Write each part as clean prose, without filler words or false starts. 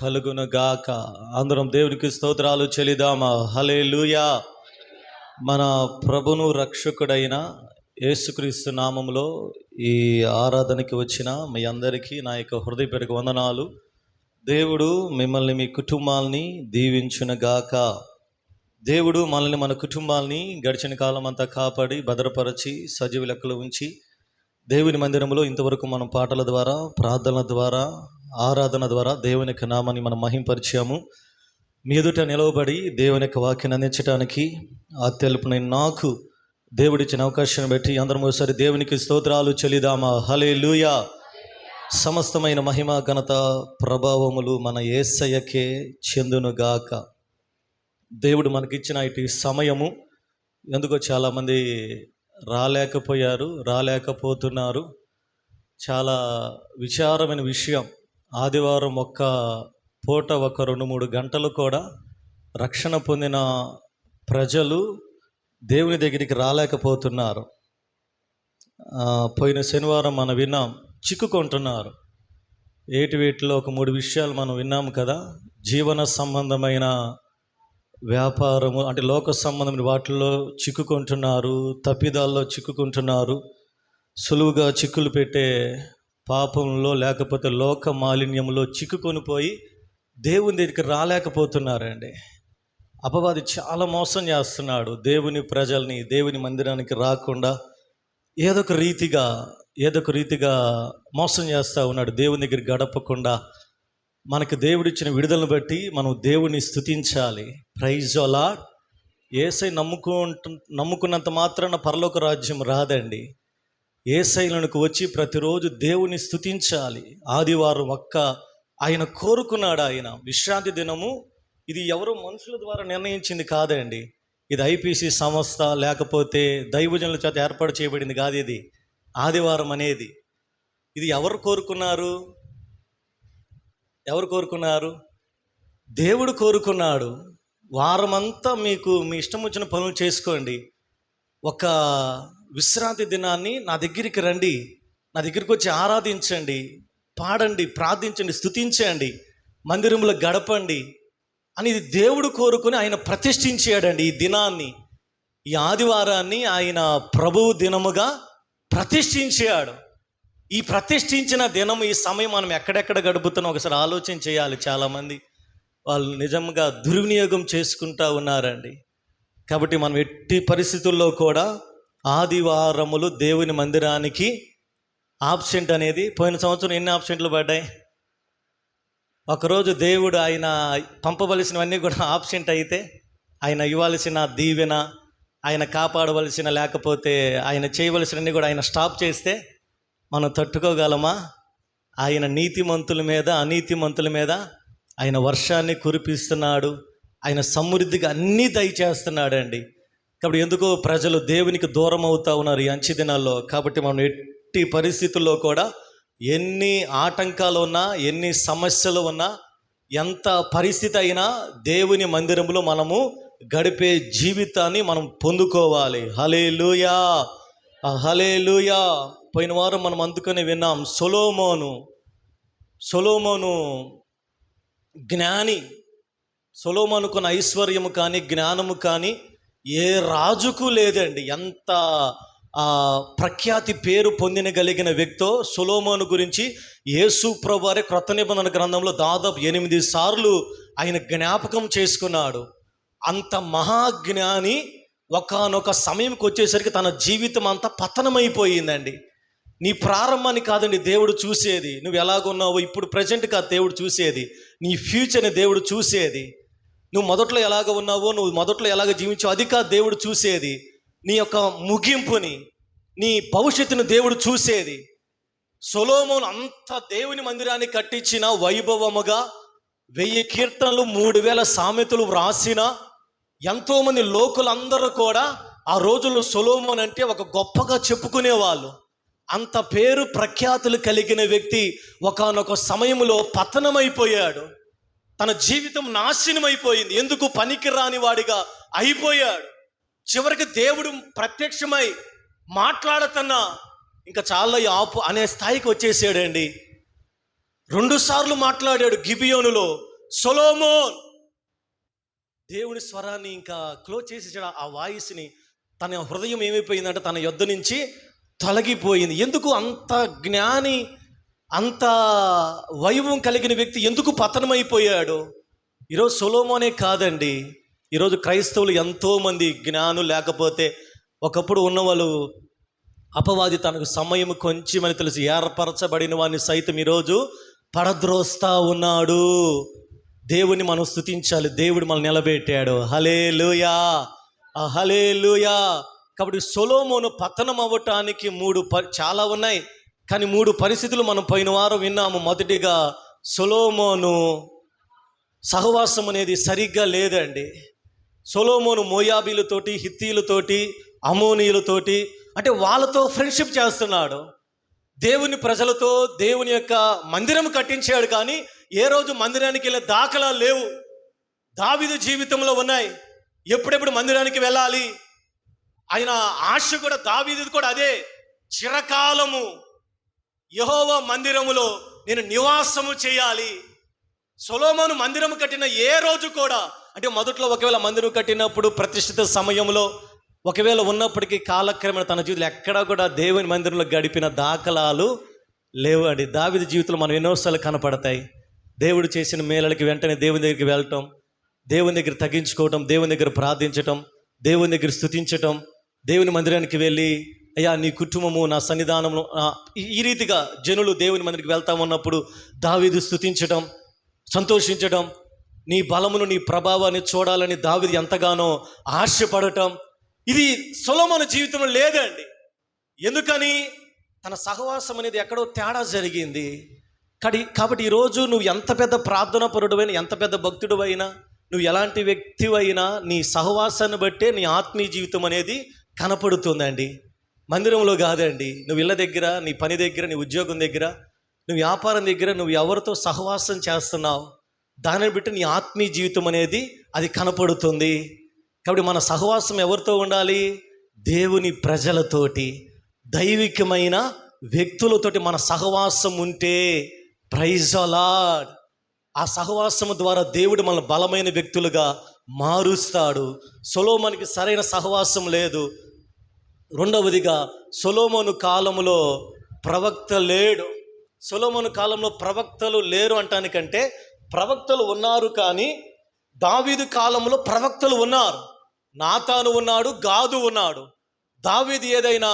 కలుగును గాక. అందరం దేవునికి స్తోత్రాలు చెల్లిదామా. హల్లెలూయా. మన ప్రభును రక్షకుడైన యేసుక్రీస్తు నామములో ఈ ఆరాధనకి వచ్చిన మీ అందరికీ నా యొక్క హృదయపూర్వక వందనాలు. దేవుడు మిమ్మల్ని మీ కుటుంబాలని దీవించును గాక. దేవుడు మనల్ని మన కుటుంబాలని గడిచిన కాలం అంతా కాపాడి భద్రపరచి సజీవ లెక్కలు ఉంచి దేవుని మందిరంలో ఇంతవరకు మనం పాటల ద్వారా, ప్రార్థనల ద్వారా, ఆరాధన ద్వారా దేవుని యొక్క నామాన్ని మనం మహింపరిచాము. మీ ఎదుట నిలవబడి దేవుని యొక్క వాక్యాన్ని అందించడానికి అత్యల్పునైన నాకు దేవుడిచ్చిన అవకాశాన్ని బట్టి అందరం ఒకసారి దేవునికి స్తోత్రాలు చెల్లిదామా. హల్లెలూయా. సమస్తమైన మహిమ, ఘనత, ప్రభావములు మన యేసయ్యకే చెందునుగాక. దేవుడు మనకిచ్చిన ఇటు సమయము ఎందుకో చాలామంది రాలేకపోతున్నారు. చాలా విచారమైన విషయం. ఆదివారం ఒక్క పూట ఒక 2-3 గంటలు కూడా రక్షణ పొందిన ప్రజలు దేవుని దగ్గరికి రాలేకపోతున్నారు. పోయిన శనివారం మనం విన్నాం, చిక్కుకుంటున్నారు. వీటిలో ఒక 3 విషయాలు మనం విన్నాము కదా. జీవన సంబంధమైన వ్యాపారము అంటే లోక సంబంధమైన వాటిల్లో చిక్కుకుంటున్నారు, తప్పిదాల్లో చిక్కుకుంటున్నారు, సులువుగా చిక్కులు పెట్టే పాపంలో లేకపోతే లోక మాలిన్యంలో చిక్కుకొని పోయి దేవుని దగ్గరికి రాలేకపోతున్నారండి. అపవాది చాలా మోసం చేస్తున్నాడు. దేవుని ప్రజల్ని దేవుని మందిరానికి రాకుండా ఏదో ఒక రీతిగా మోసం చేస్తూ ఉన్నాడు. దేవుని దగ్గర గడపకుండా మనకు దేవుడిచ్చిన విడుదలను బట్టి మనం దేవుని స్తుతించాలి. Praise the Lord. యేసయ్య నమ్ముకున్నంత మాత్రాన పరలోక రాజ్యం రాదండి. యేసయ్యలకు వచ్చి ప్రతిరోజు దేవుని స్తుతించాలి. ఆదివారం ఆయన కోరుకున్నాడు. ఆయన విశ్రాంతి దినము ఇది ఎవరో మనుషుల ద్వారా నిర్ణయించింది కాదండి. ఇది ఐపీసీ సంస్థ లేకపోతే దైవజనుల చేత ఏర్పాటు చేయబడింది కాదు. ఇది ఆదివారం అనేది ఇది ఎవరు కోరుకున్నారు? దేవుడు కోరుకున్నాడు. వారమంతా మీకు మీ ఇష్టం వచ్చిన పనులు చేసుకోండి. ఒక విశ్రాంతి దినాన్ని నా దగ్గరికి రండి, నా దగ్గరికి వచ్చి ఆరాధించండి, పాడండి, ప్రార్థించండి, స్తుతించండి, మందిరంలో గడపండి అని ఇది దేవుడు కోరుకుని ఆయన ప్రతిష్ఠించాడండి. ఈ దినాన్ని, ఈ ఆదివారాన్ని ఆయన ప్రభువు దినముగా ప్రతిష్ఠించాడు. ఈ ప్రతిష్ఠించిన దినం, ఈ సమయం మనం ఎక్కడెక్కడ గడుపుతున్నాం ఒకసారి ఆలోచన చేయాలి. చాలామంది వాళ్ళు నిజంగా దుర్వినియోగం చేసుకుంటూ ఉన్నారండి. కాబట్టి మనం ఎట్టి పరిస్థితుల్లో కూడా ఆదివారములు దేవుని మందిరానికి ఆబ్సెంట్ అనేది, పోయిన సంవత్సరం ఎన్ని ఆబ్సెంట్లు పడ్డాయి? ఒకరోజు దేవుడు ఆయన పంపవలసినవన్నీ కూడా ఆబ్సెంట్ అయితే, ఆయన ఇవ్వాల్సిన దీవెన, ఆయన కాపాడవలసిన లేకపోతే ఆయన చేయవలసినవన్నీ కూడా ఆయన స్టాప్ చేస్తే మనం తట్టుకోగలమా? ఆయన నీతిమంతుల మీద అనీతిమంతుల మీద ఆయన వర్షాన్ని కురిపిస్తున్నాడు. ఆయన సమృద్ధిగా అన్నీ దయచేస్తున్నాడు అండి. కాబట్టి ఎందుకో ప్రజలు దేవునికి దూరం అవుతూ ఉన్నారు ఈ అంచె దినాల్లో. కాబట్టి మనం ఎట్టి పరిస్థితుల్లో కూడా ఎన్ని ఆటంకాలు ఉన్నా, ఎన్ని సమస్యలు ఉన్నా, ఎంత పరిస్థితి అయినా దేవుని మందిరంలో మనము గడిపే జీవితాన్ని మనం పొందుకోవాలి. హల్లెలూయా, హల్లెలూయా. పోయిన వారం మనం అందుకని విన్నాం, సొలొమోను జ్ఞాని. సొలొమోనుకున్న ఐశ్వర్యము కానీ జ్ఞానము కానీ ఏ రాజుకు లేదండి. ఎంత ప్రఖ్యాతి పేరు పొందినగలిగిన వ్యక్తో సొలొమోను గురించి యేసు ప్రభువారే క్రొత్త నిబంధన గ్రంథంలో దాదాపు 8 సార్లు ఆయన జ్ఞాపకం చేసుకున్నాడు. అంత మహాజ్ఞాని ఒకానొక సమయంకి వచ్చేసరికి తన జీవితం అంతా పతనమైపోయిందండి. నీ ప్రారంభాన్ని కాదండి దేవుడు చూసేది, నువ్వు ఎలాగున్నావో ఇప్పుడు ప్రజెంట్ కాదు దేవుడు చూసేది, నీ ఫ్యూచర్ని దేవుడు చూసేది. నువ్వు మొదట్లో ఎలాగ ఉన్నావో, నువ్వు మొదట్లో ఎలాగ జీవించావు అది కాదు దేవుడు చూసేది. నీ యొక్క ముగింపుని, నీ భవిష్యత్తును దేవుడు చూసేది. సొలొమోను అంత దేవుని మందిరాన్ని కట్టించిన వైభవముగా 1000 కీర్తనలు 3000 సామెతలు వ్రాసిన ఎంతోమంది లోకులందరూ కూడా ఆ రోజుల్లో సొలొమోను అంటే ఒక గొప్పగా చెప్పుకునేవాళ్ళు. అంత పేరు ప్రఖ్యాతులు కలిగిన వ్యక్తి ఒకానొక సమయంలో పతనమైపోయాడు. తన జీవితం నాశనమైపోయింది. ఎందుకు? పనికి రాని వాడిగా అయిపోయాడు. చివరికి దేవుడు ప్రత్యక్షమై మాట్లాడుతున్నా ఇంకా చాలా ఆపు అనే స్థాయికి వచ్చేసాడండి. 2 సార్లు మాట్లాడాడు గిబియోనులో. సొలొమోన్ దేవుని స్వరాన్ని ఇంకా క్లోజ్ చేసి ఆ వాయిస్ని తన హృదయం ఏమైపోయిందంటే తన యొద్ద నుంచి తొలగిపోయింది. ఎందుకు అంత జ్ఞాని, అంత వైభవం కలిగిన వ్యక్తి ఎందుకు పతనమైపోయాడు? ఈరోజు సొలొమోనే కాదండి, ఈరోజు క్రైస్తవులు ఎంతోమంది జ్ఞానులు లేకపోతే ఒకప్పుడు ఉన్నవాళ్ళు అపవాది తనకు సమయం కొంచెమని తెలిసి ఏర్పరచబడిన వాడిని సైతం ఈరోజు పడద్రోస్తా ఉన్నాడు. దేవుని మనం స్తుతించాలి, దేవుడు మనం నిలబెట్టాడు. హల్లెలూయా, హల్లెలూయా. కాబట్టి సొలొమోను పతనం అవ్వటానికి చాలా ఉన్నాయి, కానీ 3 పరిస్థితులు మనం పోయిన వారం విన్నాము. మొదటిగా సొలొమోను సహవాసం అనేది సరిగ్గా లేదండి. సొలొమోను మోయాబీలతోటి, హిత్తీలతోటి, అమోనీయులతోటి అంటే వాళ్ళతో ఫ్రెండ్షిప్ చేస్తున్నాడు. దేవుని ప్రజలతో దేవుని యొక్క మందిరం కట్టించాడు, కానీ ఏ రోజు మందిరానికి వెళ్ళే దాఖలాలు లేవు. దావీదు జీవితంలో ఉన్నాయి, ఎప్పుడెప్పుడు మందిరానికి వెళ్ళాలి ఆయన ఆశ కూడా, దావీదు కూడా అదే. చిరకాలము యెహోవా మందిరములో నేను నివాసము చేయాలి. సొలొమోను మందిరం కట్టిన ఏ రోజు కూడా, అంటే మొదట్లో ఒకవేళ మందిరం కట్టినప్పుడు ప్రతిష్ఠిత సమయంలో ఒకవేళ ఉన్నప్పటికీ కాలక్రమేణా తన జీవితంలో ఎక్కడా కూడా దేవుని మందిరంలో గడిపిన దాఖలాలు లేవు అండి. దావీదు జీవితంలో మనం ఎన్నోసార్లు కనపడతాయి. దేవుడు చేసిన మేళలకి వెంటనే దేవుని దగ్గరికి వెళ్ళటం, దేవుని దగ్గర తగ్గించుకోవటం, దేవుని దగ్గర ప్రార్థించటం, దేవుని దగ్గర స్తుతించటం, దేవుని మందిరానికి వెళ్ళి అయ్యా నీ కుటుంబము నా సన్నిధానంలో, ఈ రీతిగా జనులు దేవుని మందిరికి వెళ్తా ఉన్నప్పుడు దావీదు స్తుతించటం, సంతోషించటం, నీ బలమును నీ ప్రభావాన్ని చూడాలని దావీదు ఎంతగానో ఆశపడటం, ఇది సొలొమోను జీవితంలో లేదండి. ఎందుకని? తన సహవాసం అనేది ఎక్కడో తేడా జరిగింది. కాబట్టి ఈరోజు నువ్వు ఎంత పెద్ద ప్రార్థనా పరుడువైనా, ఎంత పెద్ద భక్తుడువైనా, నువ్వు ఎలాంటి వ్యక్తివైనా నీ సహవాసాన్ని బట్టే నీ ఆత్మీయ జీవితం అనేది కనపడుతుందండి. మందిరంలో కాదండి, నువ్వు ఇళ్ళ దగ్గర, నీ పని దగ్గర, నీ ఉద్యోగం దగ్గర, నువ్వు వ్యాపారం దగ్గర నువ్వు ఎవరితో సహవాసం చేస్తున్నావు దానిని బట్టి నీ ఆత్మీయ జీవితం అనేది అది కనపడుతుంది. కాబట్టి మన సహవాసం ఎవరితో ఉండాలి? దేవుని ప్రజలతోటి, దైవికమైన వ్యక్తులతోటి మన సహవాసం ఉంటే ప్రైజ్ ద లార్డ్. ఆ సహవాసము ద్వారా దేవుడు మన బలమైన వ్యక్తులుగా మారుస్తాడు. సొలొమోనుకి సరైన సహవాసం లేదు. రెండవదిగా సొలొమోను కాలంలో ప్రవక్త లేడు. సొలొమోను కాలంలో ప్రవక్తలు లేరు అంటానికంటే ప్రవక్తలు ఉన్నారు, కానీ దావీదు కాలంలో ప్రవక్తలు ఉన్నారు. నాతాను ఉన్నాడు, గాదు ఉన్నాడు. దావీదు ఏదైనా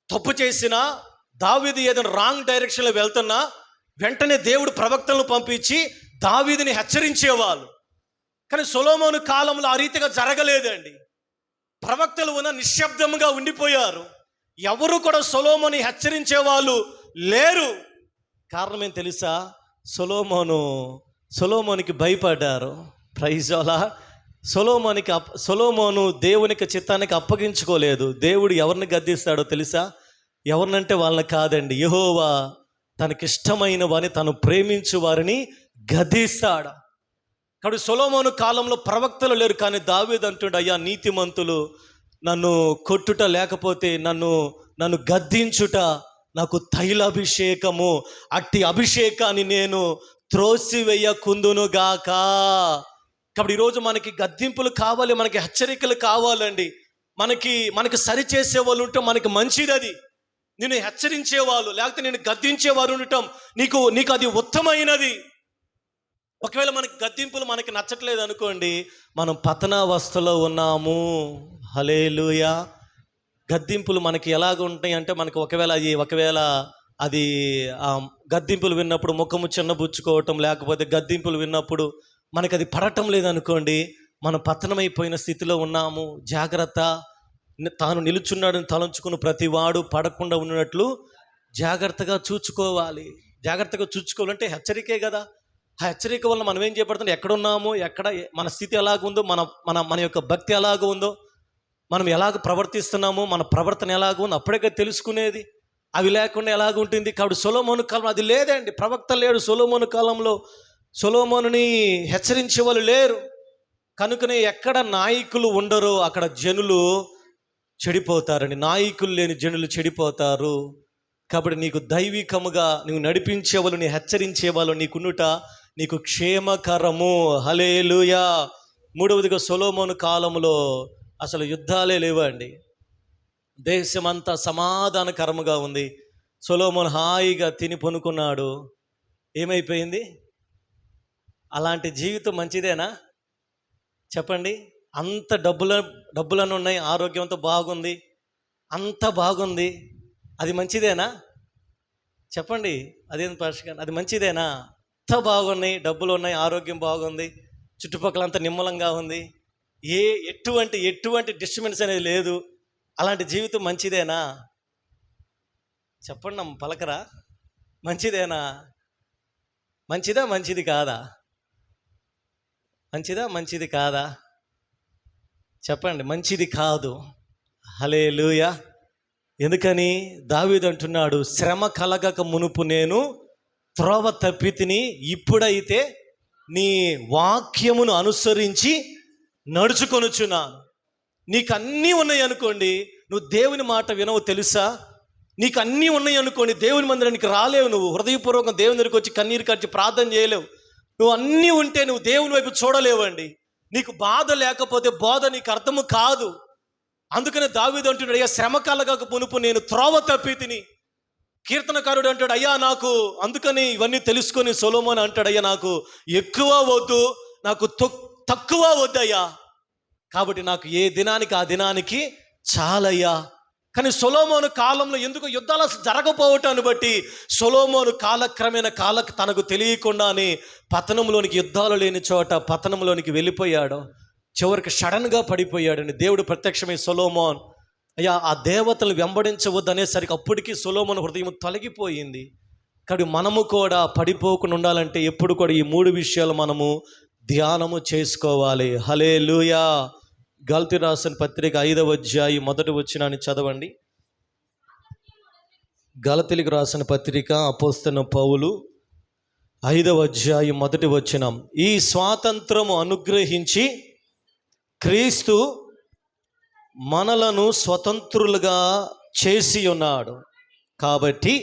తప్పు చేసినా, దావీదు ఏదైనా రాంగ్ డైరెక్షన్లో వెళ్తున్నా వెంటనే దేవుడు ప్రవక్తలను పంపించి దావీదుని హెచ్చరించేవాళ్ళు. కానీ సొలొమోను కాలంలో ఆ రీతిగా జరగలేదండి. ప్రవక్తలు ఉన్న నిశ్శబ్దంగా ఉండిపోయారు. ఎవరు కూడా సొలొమోను హెచ్చరించే వాళ్ళు లేరు. కారణం ఏం తెలుసా? సొలొమోనుకి భయపడ్డారు. Praise the lord. సొలొమోను దేవునికి చిత్తానికి అప్పగించుకోలేదు. దేవుడు ఎవరిని గద్దిస్తాడో తెలుసా? ఎవరినంటే వాళ్ళని కాదండి, యెహోవా తనకిష్టమైన వారిని, తను ప్రేమించు వారిని గద్దిస్తాడు. కాబట్టి సొలొమోను కాలంలో ప్రవక్తలు లేరు, కానీ దావీదు అంటుండే, అయ్యా నీతిమంతులు నన్ను కొట్టుట లేకపోతే నన్ను గద్దించుట నాకు తైలాభిషేకము, అట్టి అభిషేకాన్ని నేను త్రోసివేయకుందునుగాక. కాబట్టి ఈరోజు మనకి గద్దింపులు కావాలి, మనకి హెచ్చరికలు కావాలండి. మనకి సరిచేసే వాళ్ళు ఉంటే మనకి మంచిది. అది నేను హెచ్చరించేవాళ్ళు లేకపోతే నేను గద్దించేవారు ఉండటం నీకు అది ఉత్తమైనది. ఒకవేళ మనకి గద్దింపులు మనకి నచ్చట్లేదు అనుకోండి, మనం పతనావస్థలో ఉన్నాము. హల్లెలూయా. గద్దింపులు మనకి ఎలాగ ఉంటాయి అంటే, మనకి ఒకవేళ అది గద్దింపులు విన్నప్పుడు ముఖము చిన్నబుచ్చుకోవటం, లేకపోతే గద్దింపులు విన్నప్పుడు మనకి అది పడటం లేదనుకోండి, మనం పతనమైపోయిన స్థితిలో ఉన్నాము. జాగ్రత్త. తాను నిలుచున్నాడని తలంచుకుని ప్రతివాడు పడకుండా ఉన్నట్లు జాగ్రత్తగా చూసుకోవాలి. జాగ్రత్తగా చూసుకోవాలంటే హెచ్చరికే కదా. ఆ హెచ్చరిక వల్ల మనం ఏం చేయబడుతుంది, ఎక్కడున్నామో, ఎక్కడ మన స్థితి ఎలాగుందో, మన యొక్క భక్తి ఎలాగ ఉందో, మనం ఎలాగ ప్రవర్తిస్తున్నామో, మన ప్రవర్తన ఎలాగ ఉందో అప్పుడే తెలుసుకునేది. అవి లేకుండా ఎలాగుంటుంది? కాబట్టి సొలొమోను కాలం అది లేదండి. ప్రవక్త లేడు సొలొమోను కాలంలో. సొలొమోనుని హెచ్చరించే వాళ్ళు లేరు. కనుకనే ఎక్కడ నాయకులు ఉండరో అక్కడ జనులు చెడిపోతారండి. నాయకులు లేని జనులు చెడిపోతారు. కాబట్టి నీకు దైవికముగా నువ్వు నడిపించేవాళ్ళు, నీ హెచ్చరించేవాళ్ళు నీకున్నుట నీకు క్షేమకరము. హల్లెలూయా. మూడవదిగా సొలొమోను కాలంలో అసలు యుద్ధాలే లేవండి. దేశమంతా సమాధానకరముగా ఉంది. సొలొమోను హాయిగా తిని పనుకున్నాడు. ఏమైపోయింది? అలాంటి జీవితం మంచిదేనా చెప్పండి? అంత డబ్బులను ఉన్నాయి, ఆరోగ్యంతో బాగుంది, అంత బాగుంది, అది మంచిదేనా చెప్పండి? అదేం పరిష్కారం? అది మంచిదేనా? అంత బాగున్నాయి, డబ్బులు ఉన్నాయి, ఆరోగ్యం బాగుంది, చుట్టుపక్కల అంతా నిమ్మలంగా ఉంది, ఎటువంటి డిస్టర్బెన్స్ అనేది లేదు, అలాంటి జీవితం మంచిదేనా చెప్పండి? పలకరా? మంచిదేనా? మంచిదా మంచిది కాదా? మంచిదా మంచిది కాదా చెప్పండి? మంచిది కాదు. హల్లెలూయా. ఎందుకని? దావీదు అంటున్నాడు, శ్రమ కలగక మునుపు నేను త్రోవ తప్పితిని, ఇప్పుడైతే నీ వాక్యమును అనుసరించి నడుచుకొనుచున్నాను. నీకు అన్నీ ఉన్నాయి అనుకోండి, నువ్వు దేవుని మాట వినవు తెలుసా? నీకు అన్నీ ఉన్నాయి అనుకోండి, దేవుని మందిరానికి రాలేవు, నువ్వు హృదయపూర్వకం దేవుని దగ్గరికి వచ్చి కన్నీరు కట్టి ప్రార్థన చేయలేవు. నువ్వు అన్నీ ఉంటే నువ్వు దేవుని వైపు చూడలేవండి. నీకు బాధ లేకపోతే బోధ నీకు అర్థము కాదు. అందుకనే దావీదు అంటున్నాడు, అయ్యా శ్రమ కలగక మునుపు నేను త్రోవ తప్పి తిని. కీర్తనకారుడు అంటాడు, అయ్యా నాకు, అందుకని ఇవన్నీ తెలుసుకొని సొలొమోను అంటాడు, అయ్యా నాకు ఎక్కువ వద్దు, నాకు తక్కువ వద్దయ్యా, కాబట్టి నాకు ఏ దినానికి ఆ దినానికి చాలయ్యా. కానీ సొలొమోను కాలంలో ఎందుకు యుద్ధాలు జరగపోవటాన్ని బట్టి సొలొమోను కాలక్రమేణా తనకు తెలియకుండానే పతనంలోనికి, యుద్ధాలు లేని చోట పతనంలోనికి వెళ్ళిపోయాడు. చివరికి సడన్గా పడిపోయాడని దేవుడు ప్రత్యక్షమై, సొలొమోన్ అయ్యా ఆ దేవతలు వెంబడించవద్దు అనేసరికి అప్పటికీ సొలొమోను హృదయం తొలగిపోయింది. కానీ మనము కూడా పడిపోకుండా ఉండాలంటే ఎప్పుడు కూడా ఈ 3 విషయాలు మనము ధ్యానము చేసుకోవాలి. హల్లెలూయా. గలతీ రాసిన పత్రిక 5వ అధ్యాయం 1వ వచనాన్ని చదవండి. గలతీలకు రాసిన పత్రిక అపోస్తలుడైన పౌలు 5వ అధ్యాయం 1వ వచనం, ఈ స్వాతంత్రము అనుగ్రహించి క్రీస్తు మనలను స్వతంత్రులుగా చేసి ఉన్నాడు, కాబట్టి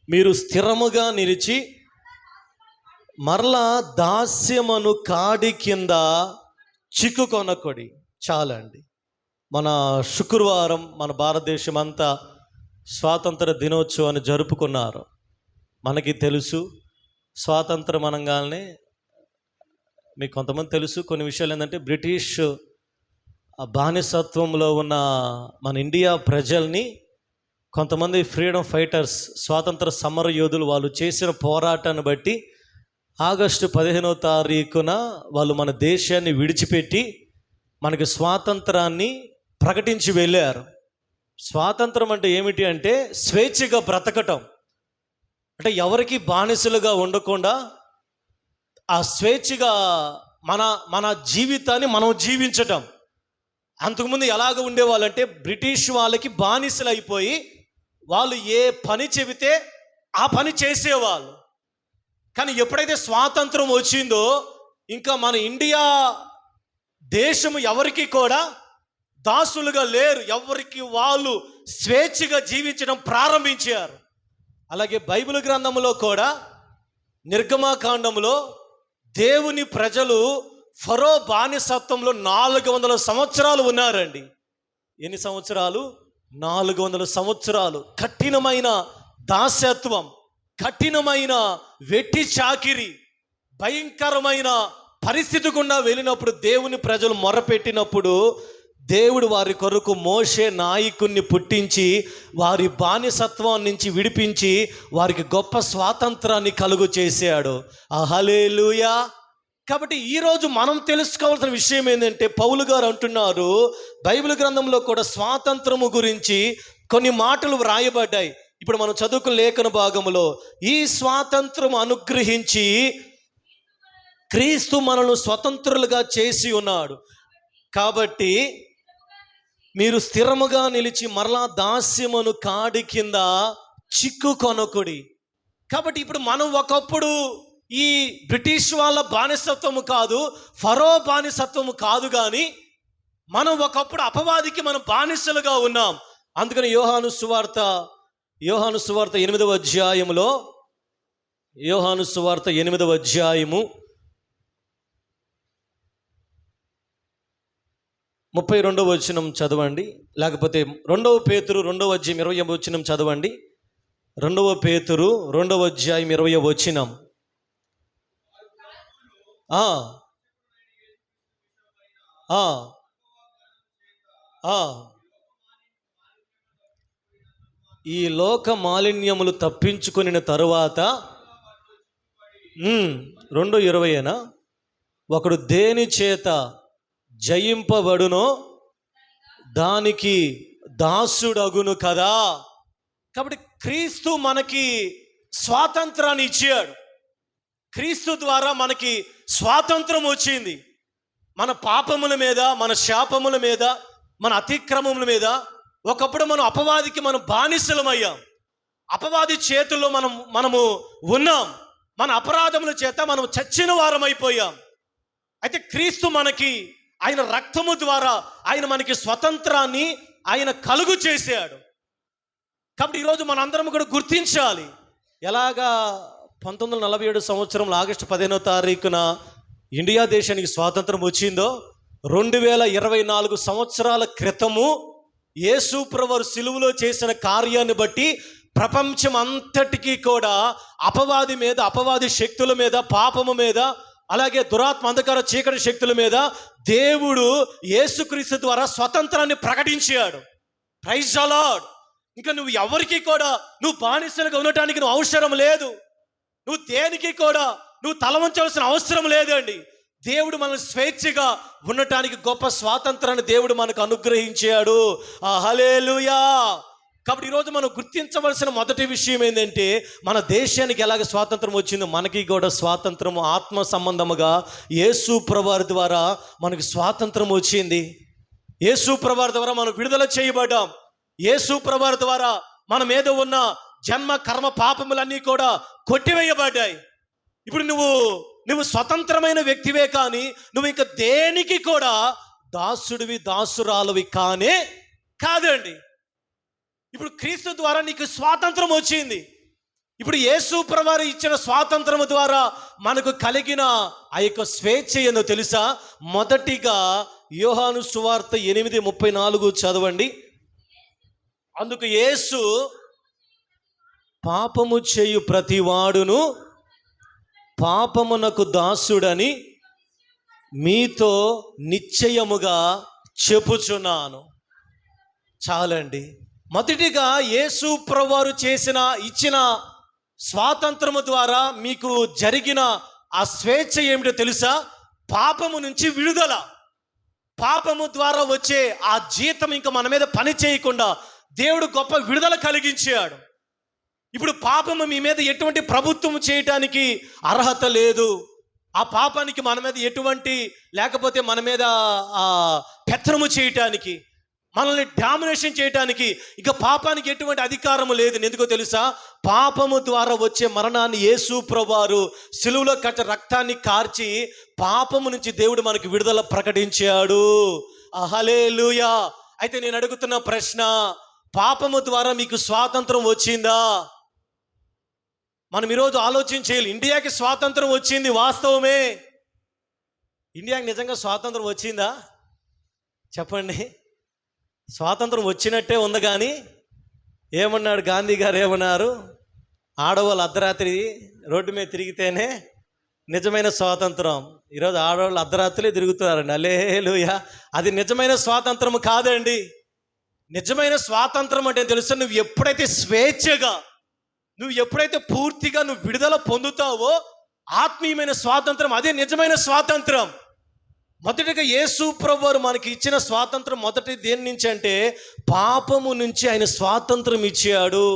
మీరు స్థిరముగా నిలిచి మరలా దాస్యమును కాడి కింద చిక్కుకొనకొడి. చాలండి. మన శుక్రవారం మన భారతదేశం అంతా స్వాతంత్ర దినోత్సవాన్ని జరుపుకున్నారు. మనకి తెలుసు స్వాతంత్రం అనగానే, మీకు కొంతమంది తెలుసు కొన్ని విషయాలు. ఏంటంటే బ్రిటిష్ బానిసత్వంలో ఉన్న మన ఇండియా ప్రజల్ని కొంతమంది ఫ్రీడమ్ ఫైటర్స్, స్వాతంత్ర సమర యోధులు, వాళ్ళు చేసిన పోరాటాన్ని బట్టి ఆగస్టు 15వ తారీఖున వాళ్ళు మన దేశాన్ని విడిచిపెట్టి మనకి స్వాతంత్రాన్ని ప్రకటించి వెళ్ళారు. స్వాతంత్రం అంటే ఏమిటి అంటే స్వేచ్ఛగా బ్రతకటం, అంటే ఎవరికి బానిసలుగా ఉండకుండా ఆ స్వేచ్ఛగా మన జీవితాన్ని మనం జీవించటం. అంతకుముందు ఎలాగ ఉండేవాళ్ళంటే బ్రిటిష్ వాళ్ళకి బానిసలు అయిపోయి వాళ్ళు ఏ పని చెబితే ఆ పని చేసేవాళ్ళు. కానీ ఎప్పుడైతే స్వాతంత్రం వచ్చిందో ఇంకా మన ఇండియా దేశం ఎవరికి కూడా దాసులుగా లేరు, ఎవరికి వాళ్ళు స్వేచ్ఛగా జీవించడం ప్రారంభించారు. అలాగే బైబిల్ గ్రంథంలో కూడా నిర్గమకాండంలో దేవుని ప్రజలు ఫరో బానిసత్వంలో 400 సంవత్సరాలు ఉన్నారండి. ఎన్ని సంవత్సరాలు? 400 సంవత్సరాలు. కఠినమైన దాస్యత్వం, కఠినమైన వెట్టి చాకిరి, భయంకరమైన పరిస్థితి గుండా వెళ్ళినప్పుడు దేవుని ప్రజలు మొరపెట్టినప్పుడు దేవుడు వారి కొరకు మోషే నాయకుణ్ణి పుట్టించి వారి బానిసత్వం నుంచి విడిపించి వారికి గొప్ప స్వాతంత్రాన్ని కలుగు చేశాడు. హల్లెలూయా. కాబట్టి ఈరోజు మనం తెలుసుకోవాల్సిన విషయం ఏంటంటే, పౌలు గారు అంటున్నారు బైబిల్ గ్రంథంలో కూడా స్వాతంత్రము గురించి కొన్ని మాటలు వ్రాయబడ్డాయి. ఇప్పుడు మనం చదువుకున్న లేఖన భాగంలో, ఈ స్వాతంత్రం అనుగ్రహించి క్రీస్తు మనల్ని స్వతంత్రులుగా చేసి ఉన్నాడు, కాబట్టి మీరు స్థిరముగా నిలిచి మరలా దాస్యమును కాడి కింద చిక్కుకొనకుడి. కాబట్టి ఇప్పుడు మనం ఒకప్పుడు ఈ బ్రిటిష్ వాళ్ళ బానిసత్వము కాదు, ఫరో బానిసత్వము కాదు, కానీ మనం ఒకప్పుడు అపవాదికి మనం బానిసలుగా ఉన్నాం. అందుకని యోహాను సువార్త 8వ అధ్యాయంలో యోహాను సువార్త 8వ అధ్యాయము 32వ వచనం చదవండి. లేకపోతే 2వ పేతురు 2వ అధ్యాయం 20వ వచనం చదవండి. 2వ పేతురు 2వ అధ్యాయం 20వ వచనం. ఈ లోక మాలిన్యములు తప్పించుకొనిన తరువాత 2:20 ఒకడు దేని చేత జయింపబడునో దానికి దాసుడగును కదా. కాబట్టి క్రీస్తు మనకి స్వాతంత్రాన్ని ఇచ్చాడు. క్రీస్తు ద్వారా మనకి స్వాతంత్రం వచ్చింది. మన పాపముల మీద, మన శాపముల మీద, మన అతిక్రమముల మీద ఒకప్పుడు మనం అపవాదికి మనం బానిసలమయ్యాం. అపవాది చేతుల్లో మనము ఉన్నాం. మన అపరాధముల చేత మనం చచ్చిన వారమైపోయాం. అయితే క్రీస్తు మనకి ఆయన రక్తము ద్వారా ఆయన మనకి స్వతంత్రాన్ని ఆయన కలుగు చేశాడు. కాబట్టి ఈరోజు మనందరం కూడా గుర్తించాలి. ఎలాగా 1947 సంవత్సరంలో ఆగస్టు 15వ తారీఖున ఇండియా దేశానికి స్వాతంత్రం వచ్చిందో 2024 సంవత్సరాల క్రితము యేసు ప్రభువు సిలువలో చేసిన కార్యాన్ని బట్టి ప్రపంచం అంతటికీ కూడా అపవాది మీద, అపవాది శక్తుల మీద, పాపము మీద, అలాగే దురాత్మ అంధకార చీకటి శక్తుల మీద దేవుడు యేసుక్రీస్తు ద్వారా స్వతంత్రాన్ని ప్రకటించాడు. Praise the Lord. ఇంకా నువ్వు ఎవరికి కూడా నువ్వు బానిసలుగా ఉండటానికి నువ్వు అవసరం లేదు. నువ్వు దేనికి కూడా నువ్వు తల వంచవలసిన అవసరం లేదండి. దేవుడు మనల్ని స్వేచ్ఛగా ఉండటానికి గొప్ప స్వాతంత్రాన్ని దేవుడు మనకు అనుగ్రహించాడు. హల్లెలూయా. కాబట్టి ఈరోజు మనం గుర్తించవలసిన మొదటి విషయం ఏంటంటే మన దేశానికి ఎలాగ స్వాతంత్రం వచ్చిందో మనకి కూడా స్వాతంత్రము ఆత్మ సంబంధముగా యేసు ప్రభువారి ద్వారా మనకి స్వాతంత్రం వచ్చింది. యేసు ప్రభువారి ద్వారా మనం విడుదల చేయబడ్డాం. యేసు ప్రభువారి ద్వారా మన మీద ఉన్న జన్మ కర్మ పాపములన్నీ కూడా కొట్టివేయబడ్డాయి. ఇప్పుడు నువ్వు స్వతంత్రమైన వ్యక్తివే, కానీ నువ్వు ఇంకా దేనికి కూడా దాసుడివి, దాసురాలువి కాదండి. ఇప్పుడు క్రీస్తు ద్వారా నీకు స్వాతంత్రం వచ్చింది. ఇప్పుడు యేసు ప్రభువారు ఇచ్చిన స్వాతంత్రము ద్వారా మనకు కలిగిన ఆ యొక్క స్వేచ్ఛ ఏందో తెలుసా? మొదటిగా యోహాను సువార్త 8:34 చదవండి. అందుకు యేసు పాపము చేయు ప్రతివాడును పాపమునకు దాసుడని మీతో నిశ్చయముగా చెప్పుచున్నాను. చాలండి. మొదటిగా యేసు ప్రభువారు ఇచ్చిన స్వాతంత్రము ద్వారా మీకు జరిగిన ఆ స్వేచ్ఛ ఏమిటో తెలుసా? పాపము నుంచి విడుదల. పాపము ద్వారా వచ్చే ఆ జీతం ఇంకా మన మీద పని చేయకుండా దేవుడు గొప్ప విడుదల కలిగించాడు. ఇప్పుడు పాపము మీ మీద ఎటువంటి ప్రభుత్వం చేయటానికి అర్హత లేదు. ఆ పాపానికి మన మీద ఎటువంటి, లేకపోతే మన మీద పెత్తనము చేయటానికి, మనల్ని డామినేషన్ చేయటానికి ఇక పాపానికి ఎటువంటి అధికారము లేదు. ఎందుకో తెలుసా? పాపము ద్వారా వచ్చే మరణాన్ని యేసు ప్రభువారు సిలువలో రక్తాన్ని కార్చి పాపము నుంచి దేవుడు మనకి విడుదల ప్రకటించాడు. హల్లెలూయా. అయితే నేను అడుగుతున్న ప్రశ్న, పాపము ద్వారా మీకు స్వాతంత్రం వచ్చిందా? మనం ఈరోజు ఆలోచన చేయాలి. ఇండియాకి స్వాతంత్రం వచ్చింది, వాస్తవమే. ఇండియాకి నిజంగా స్వాతంత్రం వచ్చిందా? చెప్పండి. స్వాతంత్రం వచ్చినట్టే ఉంది, కానీ ఏమన్నాడు గాంధీ గారు? ఏమన్నారు? ఆడవాళ్ళు అర్ధరాత్రి రోడ్డు మీద తిరిగితేనే నిజమైన స్వాతంత్రం. ఈరోజు ఆడవాళ్ళు అర్ధరాత్రులే తిరుగుతున్నారండి. హల్లెలూయా. అది నిజమైన స్వాతంత్రం కాదండి. నిజమైన స్వాతంత్రం అంటే తెలుసా? నువ్వు ఎప్పుడైతే స్వేచ్ఛగా, నువ్వు ఎప్పుడైతే పూర్తిగా నువ్వు విడుదల పొందుతావో ఆత్మీయమైన స్వాతంత్రం, అదే నిజమైన స్వాతంత్రం. మొదటిగా యేసు ప్రభువారు మనకి ఇచ్చిన స్వాతంత్రం మొదటి దేని నుంచి అంటే పాపము నుంచి ఆయన స్వాతంత్రం ఇచ్చాడు.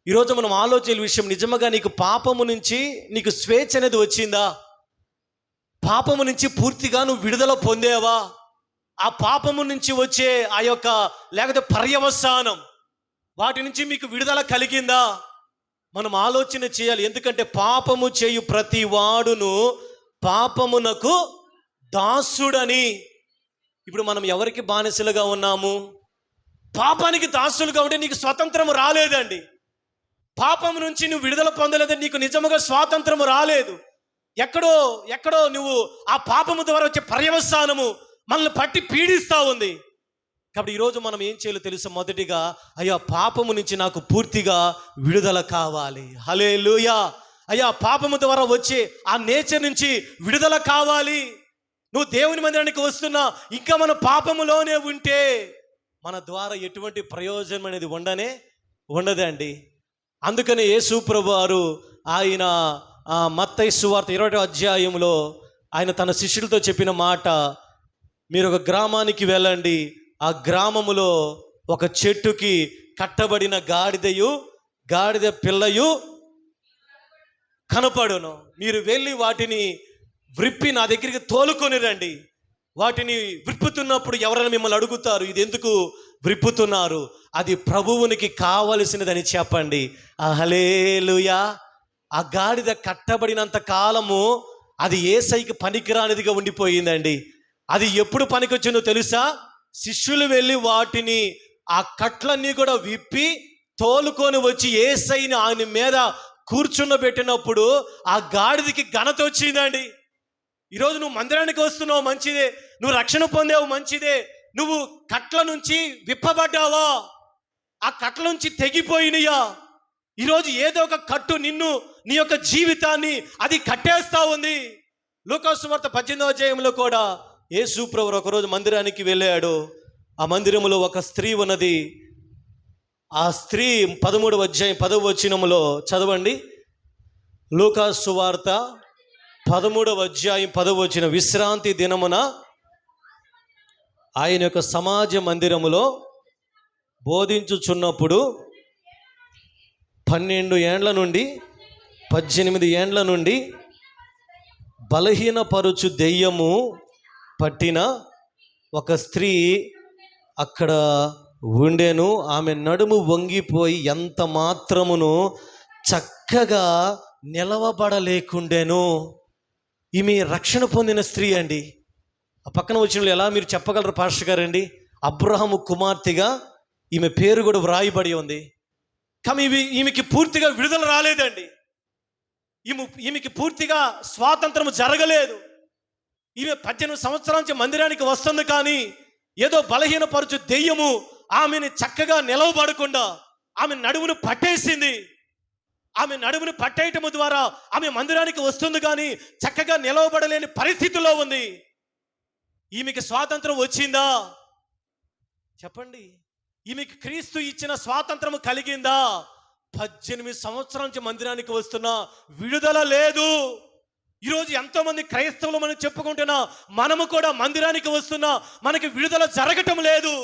ఈరోజు మనం ఆలోచన విషయం, నిజంగా నీకు పాపము నుంచి నీకు స్వేచ్ఛ అనేది వచ్చిందా? పాపము నుంచి పూర్తిగా నువ్వు విడుదల పొందేవా? ఆ పాపము నుంచి వచ్చే ఆ యొక్క లేకపోతే పర్యవసానం, వాటి నుంచి మీకు విడుదల కలిగిందా? మనం ఆలోచన చేయాలి. ఎందుకంటే పాపము చేయు ప్రతి వాడును పాపమునకు దాసుడని. ఇప్పుడు మనం ఎవరికి బానిసలుగా ఉన్నాము? పాపానికి దాసులుగా ఉంటే నీకు స్వతంత్రం రాలేదండి. పాపం నుంచి నువ్వు విడుదల పొందలేదు, నీకు నిజముగా స్వాతంత్రము రాలేదు. ఎక్కడో ఎక్కడో నువ్వు ఆ పాపము ద్వారా వచ్చే పర్యవసానము మనల్ని పట్టి పీడిస్తూ ఉంది. కాబట్టి ఈరోజు మనం ఏం చేయాలో తెలుసు. మొదటిగా, అయ్యా పాపము నుంచి నాకు పూర్తిగా విడుదల కావాలి. హల్లెలూయా. అయ్యా పాపము ద్వారా వచ్చే ఆ నేచర్ నుంచి విడుదల కావాలి. నువ్వు దేవుని మందిరానికి వస్తున్నా ఇంకా మన పాపములోనే ఉంటే మన ద్వారా ఎటువంటి ప్రయోజనం అనేది ఉండదండి. అందుకని యేసు ప్రభువారు ఆయన మత్తయి సువార్త 20వ అధ్యాయంలో ఆయన తన శిష్యులతో చెప్పిన మాట, మీరు ఒక గ్రామానికి వెళ్ళండి, ఆ గ్రామములో ఒక చెట్టుకి కట్టబడిన గాడిద పిల్లయు కనపడును. మీరు వెళ్ళి వాటిని విప్పి నా దగ్గరికి తోలుకొని రండి. వాటిని విప్పుతున్నప్పుడు ఎవరైనా మిమ్మల్ని అడుగుతారు, ఇది ఎందుకు విప్పుతున్నారు, అది ప్రభువునికి కావలసినదని చెప్పండి. హల్లెలూయా. ఆ గాడిద కట్టబడినంత కాలము అది యేసయ్యకి పనికిరానిదిగా ఉండిపోయిందండి. అది ఎప్పుడు పనికొచ్చిందో తెలుసా? శిష్యులు వెళ్ళి వాటిని ఆ కట్లన్నీ కూడా విప్పి తోలుకొని వచ్చి యేసయ్యని ఆయన మీద కూర్చుండబెట్టినప్పుడు ఆ గాడిదకి ఘనత వచ్చిందండి. ఈరోజు నువ్వు మందిరానికి వస్తున్నావు, మంచిదే. నువ్వు రక్షణ పొందావు, మంచిదే. నువ్వు కట్ల నుంచి విప్పబడ్డావా? ఆ కట్ల నుంచి తెగిపోయినయా? ఈరోజు ఏదో ఒక కట్టు నిన్ను, నీ యొక్క జీవితాన్ని అది కట్టేస్తా ఉంది. లూకా సువార్త 18వ అధ్యాయంలో కూడా యేసు ప్రభువు ఒకరోజు మందిరానికి వెళ్ళాడు. ఆ మందిరంలో ఒక స్త్రీ ఉన్నది. ఆ స్త్రీ 13వ అధ్యాయం 10వ వచనంలో చదవండి. లూకా సువార్త 13వ అధ్యాయం 10వ వచనం. విశ్రాంతి దినమున ఆయన యొక్క సమాజ మందిరములో బోధించుచున్నప్పుడు 12 ఏండ్ల నుండి 18 ఏండ్ల నుండి బలహీనపరుచు దెయ్యము పట్టిన ఒక స్త్రీ అక్కడ ఉండెను. ఆమె నడుము వంగిపోయి ఎంత మాత్రమును చక్కగా నిలవబడలేకుండెను. ఈమె రక్షణ పొందిన స్త్రీ అండి. ఆ పక్కన వచ్చిన ఎలా మీరు చెప్పగలరు పాస్టర్ గారండి? అబ్రహాము కుమార్తెగా ఈమె పేరు కూడా వ్రాయబడి ఉంది. కానీ ఈమెకి పూర్తిగా విడుదల రాలేదండి. ఈమెకి పూర్తిగా స్వాతంత్రం జరగలేదు. ఈమె 18 సంవత్సరాల నుంచి మందిరానికి వస్తుంది, కానీ ఏదో బలహీనపరచు దెయ్యము ఆమెని చక్కగా నిలవబడకుండా ఆమె నడుమును పట్టేసింది. ఆమె నడుమును పట్టేయటము ద్వారా ఆమె మందిరానికి వస్తుంది, కానీ చక్కగా నిలవబడలేని పరిస్థితిలో ఉంది. ఈమెకి స్వాతంత్రం వచ్చిందా? చెప్పండి. ఈమెకి క్రీస్తు ఇచ్చిన స్వాతంత్రం కలిగిందా? 18 సంవత్సరాల నుంచి మందిరానికి వస్తున్నా విడుదల లేదు. ఈరోజు ఎంతోమంది క్రైస్తవులు మనం చెప్పుకుంటున్నా, మనము కూడా మందిరానికి వస్తున్నా మనకి విడుదల జరగటం లేదు.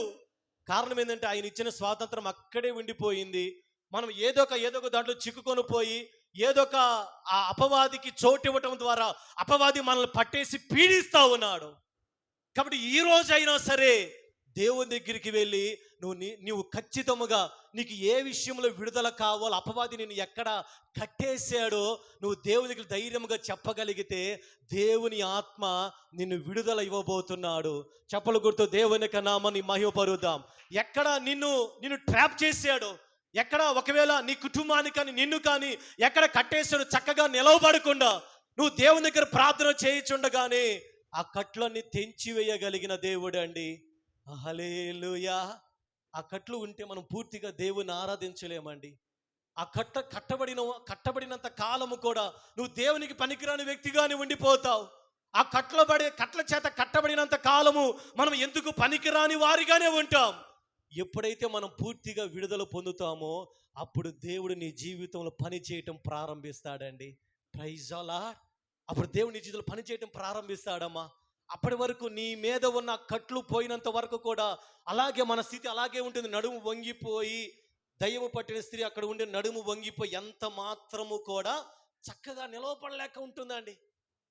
కారణం ఏంటంటే ఆయన ఇచ్చిన స్వాతంత్రం అక్కడే ఉండిపోయింది. మనం ఏదో ఒక దాంట్లో చిక్కుకొని పోయి ఏదో ఒక ఆ అపవాదికి చోటు ఇవ్వటం ద్వారా అపవాది మనల్ని పట్టేసి పీడిస్తూ ఉన్నాడు. కాబట్టి ఈ రోజు అయినా సరే దేవుని దగ్గరికి వెళ్ళి నువ్వు ఖచ్చితంగా నీకు ఏ విషయంలో విడుదల కావాలో, అపవాది నేను ఎక్కడ కట్టేశాడో నువ్వు దేవుని దగ్గర ధైర్యంగా చెప్పగలిగితే దేవుని ఆత్మ నిన్ను విడుదల ఇవ్వబోతున్నాడు. చెప్పలు గుర్తు దేవుని యొక్క నామాన్ని మహిమపరుద్దాం. ఎక్కడ నిన్ను ట్రాప్ చేశాడో, ఎక్కడ ఒకవేళ నీ కుటుంబాన్ని కానీ నిన్ను కానీ ఎక్కడ కట్టేశాడో చక్కగా నిలవబడకుండా నువ్వు దేవుని దగ్గర ప్రార్థన చేయించుండగానే ఆ కట్లన్నీ తెంచివేయగలిగిన దేవుడు అండి. హల్లెలూయా. ఆ కట్లు ఉంటే మనం పూర్తిగా దేవుని ఆరాధించలేమండి. ఆ కట్టబడినంత కాలము కూడా నువ్వు దేవునికి పనికిరాని వ్యక్తిగానే ఉండిపోతావు. ఆ కట్ల చేత కట్టబడినంత కాలము మనం ఎందుకు పనికిరాని వారిగానే ఉంటాం. ఎప్పుడైతే మనం పూర్తిగా విడుదల పొందుతామో అప్పుడు దేవుడు నీ జీవితంలో పని చేయటం ప్రారంభిస్తాడండి. Praise the lord. అప్పుడు దేవుడు నీ జీవితంలో పని చేయటం ప్రారంభిస్తాడమ్మా. అప్పటి వరకు నీ మీద ఉన్న కట్లు పోయినంత వరకు కూడా అలాగే మన స్థితి అలాగే ఉంటుంది. నడుము వంగిపోయి దయ్యము పట్టిన స్త్రీ అక్కడ ఉండే నడుము వంగిపోయి ఎంత మాత్రము కూడా చక్కగా నిలవపడలేక ఉంటుందండి.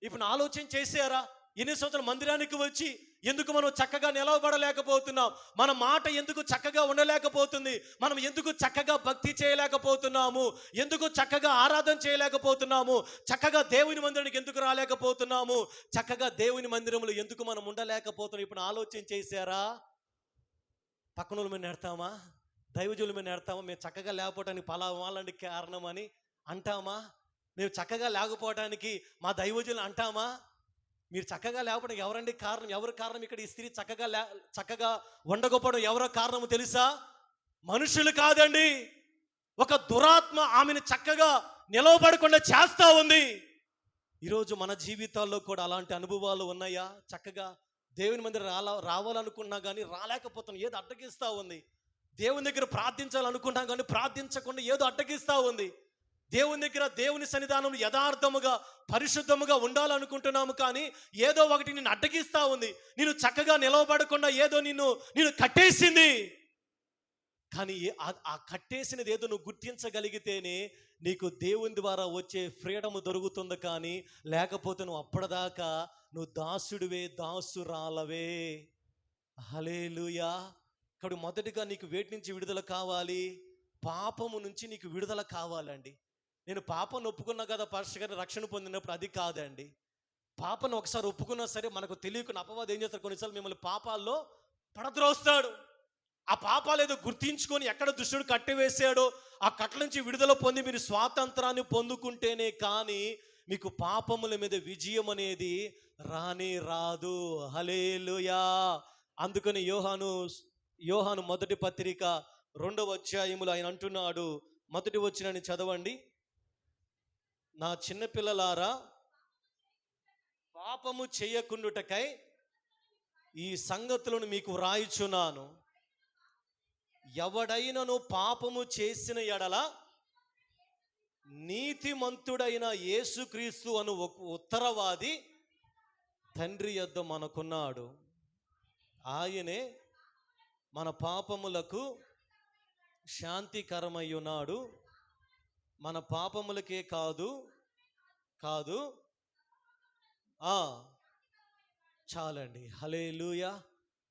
ఇప్పుడు ఆలోచన చేశారా? ఎన్ని సంవత్సరాలు మందిరానికి వచ్చి ఎందుకు మనం చక్కగా నిలవబడలేకపోతున్నాం? మన మాట ఎందుకు చక్కగా ఉండలేకపోతుంది? మనం ఎందుకు చక్కగా భక్తి చేయలేకపోతున్నాము? ఎందుకు చక్కగా ఆరాధన చేయలేకపోతున్నాము? చక్కగా దేవుని మందిరానికి ఎందుకు రాలేకపోతున్నాము? చక్కగా దేవుని మందిరంలో ఎందుకు మనం ఉండలేకపోతున్నాం? ఇప్పుడు ఆలోచన చేశారా? పక్కన మీద నెడతామా? దైవజనుల మీద నెడతామా? మేము చక్కగా లేకపోవటానికి వాళ్ళండి కారణం అని అంటామా? మేము చక్కగా లేకపోవటానికి మా దైవజనులు అంటామా? మీరు చక్కగా లేకపోవడం ఎవరండి కారణం? ఎవరు కారణం? ఇక్కడ ఈ స్త్రీ చక్కగా ఉండకపోవడం ఎవరో కారణము తెలుసా? మనుషులు కాదండి, ఒక దురాత్మ ఆమెను చక్కగా నిలవబడకుండా చేస్తూ ఉంది. ఈరోజు మన జీవితాల్లో కూడా అలాంటి అనుభవాలు ఉన్నాయా? చక్కగా దేవుని మందిరం రావాలనుకున్నా కానీ రాలేకపోతున్నాం, ఏదో అడ్డగిస్తూ ఉంది. దేవుని దగ్గర ప్రార్థించాలనుకున్నా కానీ ప్రార్థించకుండా ఏదో అడ్డగిస్తూ ఉంది. దేవుని దగ్గర దేవుని సన్నిధానం యథార్థముగా పరిశుద్ధముగా ఉండాలనుకుంటున్నాము, కానీ ఏదో ఒకటి నిన్ను అడ్డగిస్తూ ఉంది. నేను చక్కగా నిలవబడకుండా ఏదో నిన్ను కట్టేసింది. కానీ ఆ కట్టేసినది ఏదో నువ్వు గుర్తించగలిగితేనే నీకు దేవుని ద్వారా వచ్చే ఫ్రీడమ్ దొరుకుతుంది. కానీ లేకపోతే నువ్వు అప్పటిదాకా నువ్వు దాసుడివే, దాసురాలవే. హల్లెలూయా. కాబట్టి మొదటిగా నీకు వేటి నుంచి విడుదల కావాలి? పాపము నుంచి నీకు విడుదల కావాలండి. నేను పాపను ఒప్పుకున్నా కదా పాస్టర్ గారిని, రక్షణ పొందినప్పుడు అది కాదండి. పాపను ఒకసారి ఒప్పుకున్నా సరే మనకు తెలియకుండా అపవాది ఏం చేస్తాడు, కొన్నిసార్లు మిమ్మల్ని పాపాల్లో పడద్రోస్తాడు. ఆ పాపాలు ఏదో గుర్తించుకొని ఎక్కడ దుష్టుడు కట్టివేసాడో ఆ కట్ల నుంచి విడుదల పొంది మీరు స్వాతంత్రాన్ని పొందుకుంటేనే కానీ మీకు పాపముల మీద విజయం అనేది రాదు. హల్లెలూయా. అందుకని యోహాను మొదటి పత్రిక 2వ అధ్యాయములో ఆయన అంటున్నాడు, మొదటి వచనాన్ని చదవండి. నా చిన్నపిల్లలారా, పాపము చేయకుండుటకై ఈ సంగతులను మీకు వ్రాయుచున్నాను. ఎవడైనను పాపము చేసిన ఎడల నీతిమంతుడైన యేసుక్రీస్తు అను ఒక ఉత్తరవాది తండ్రి యొద్ద మనకున్నాడు. ఆయనే మన పాపములకు శాంతికరమై ఉన్నాడు. మన పాపములకే కాదు చాలండి. హల్లెలూయా.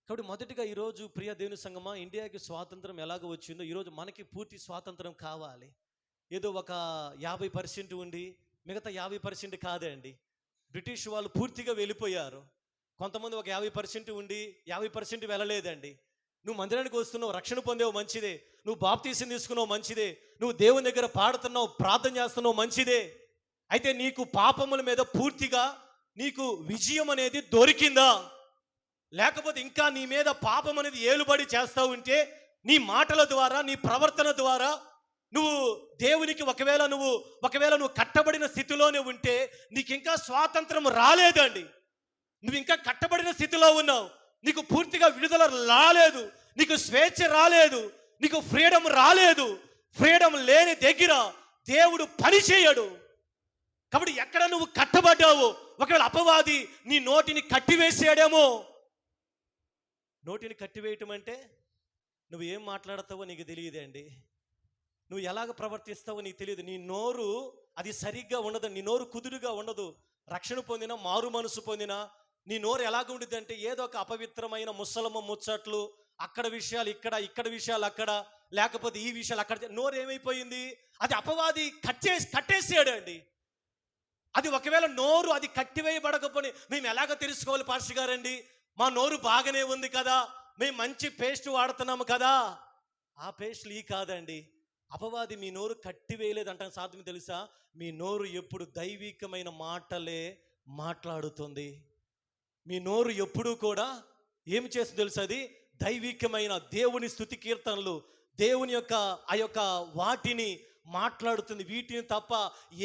కాబట్టి మొదటిగా ఈరోజు ప్రియ దేవుని సంగమా, ఇండియాకి స్వాతంత్రం ఎలాగ వచ్చిందో ఈరోజు మనకి పూర్తి స్వాతంత్రం కావాలి. ఏదో ఒక 50% ఉండి మిగతా 50% కాదే అండి. బ్రిటిష్ వాళ్ళు పూర్తిగా వెళ్ళిపోయారు. కొంతమంది ఒక 50% ఉండి 50% వెళ్ళలేదండి. నువ్వు మందిరానికి వస్తున్నావు, రక్షణ పొందేవు, మంచిదే. నువ్వు బాప్తీసం తీసుకున్నావు, మంచిదే. నువ్వు దేవుని దగ్గర పాడుతున్నావు, ప్రార్థన చేస్తున్నావు, మంచిదే. అయితే నీకు పాపముల మీద పూర్తిగా నీకు విజయం అనేది దొరికిందా? లేకపోతే ఇంకా నీ మీద పాపం అనేది ఏలుబడి చేస్తూ ఉంటే నీ మాటల ద్వారా, నీ ప్రవర్తన ద్వారా నువ్వు దేవునికి ఒకవేళ నువ్వు కట్టబడిన స్థితిలోనే ఉంటే నీకు ఇంకా స్వాతంత్రం రాలేదండి. నువ్వు ఇంకా కట్టబడిన స్థితిలో ఉన్నావు. నీకు పూర్తిగా విడుదల రాలేదు, నీకు స్వేచ్ఛ రాలేదు, నీకు ఫ్రీడమ్ రాలేదు. ఫ్రీడమ్ లేని దగ్గర దేవుడు పని చేయడు. కాబట్టి ఎక్కడ నువ్వు కట్టబడ్డావో, ఒకవేళ అపవాది నీ నోటిని కట్టివేసాడేమో. నోటిని కట్టివేయటం అంటే నువ్వు ఏం మాట్లాడతావో నీకు తెలియదండి, నువ్వు ఎలాగ ప్రవర్తిస్తావో నీకు తెలియదు. నీ నోరు అది సరిగ్గా ఉండదు, నీ నోరు కుదురుగా ఉండదు. రక్షణ పొందినా, మారు మనసు పొందినా నీ నోరు ఎలాగ ఉండిద్ది అంటే ఏదో ఒక అపవిత్రమైన ముసలమ్మ ముచ్చట్లు, అక్కడ విషయాలు ఇక్కడ విషయాలు అక్కడ, లేకపోతే ఈ విషయాలు అక్కడ. నోరు ఏమైపోయింది? అది అపవాది కట్టేసాడు అండి. అది ఒకవేళ నోరు అది కట్టివేయబడకపోయి మేము ఎలాగ తెలుసుకోవాలి పాస్టర్ గారండి? మా నోరు బాగానే ఉంది కదా, మేము మంచి పేస్ట్ వాడుతున్నాము కదా. ఆ పేస్ట్లు ఈ కాదండి. అపవాది మీ నోరు కట్టివేయలేదు అంటే సాధ్యం తెలుసా? మీ నోరు ఎప్పుడు దైవికమైన మాటలే మాట్లాడుతుంది. మీ నోరు ఎప్పుడూ కూడా ఏమి చేస్తుంది తెలుసా? అది దైవికమైన దేవుని స్తుతి కీర్తనలు, దేవుని యొక్క వాటిని మాట్లాడుతుంది. వీటిని తప్ప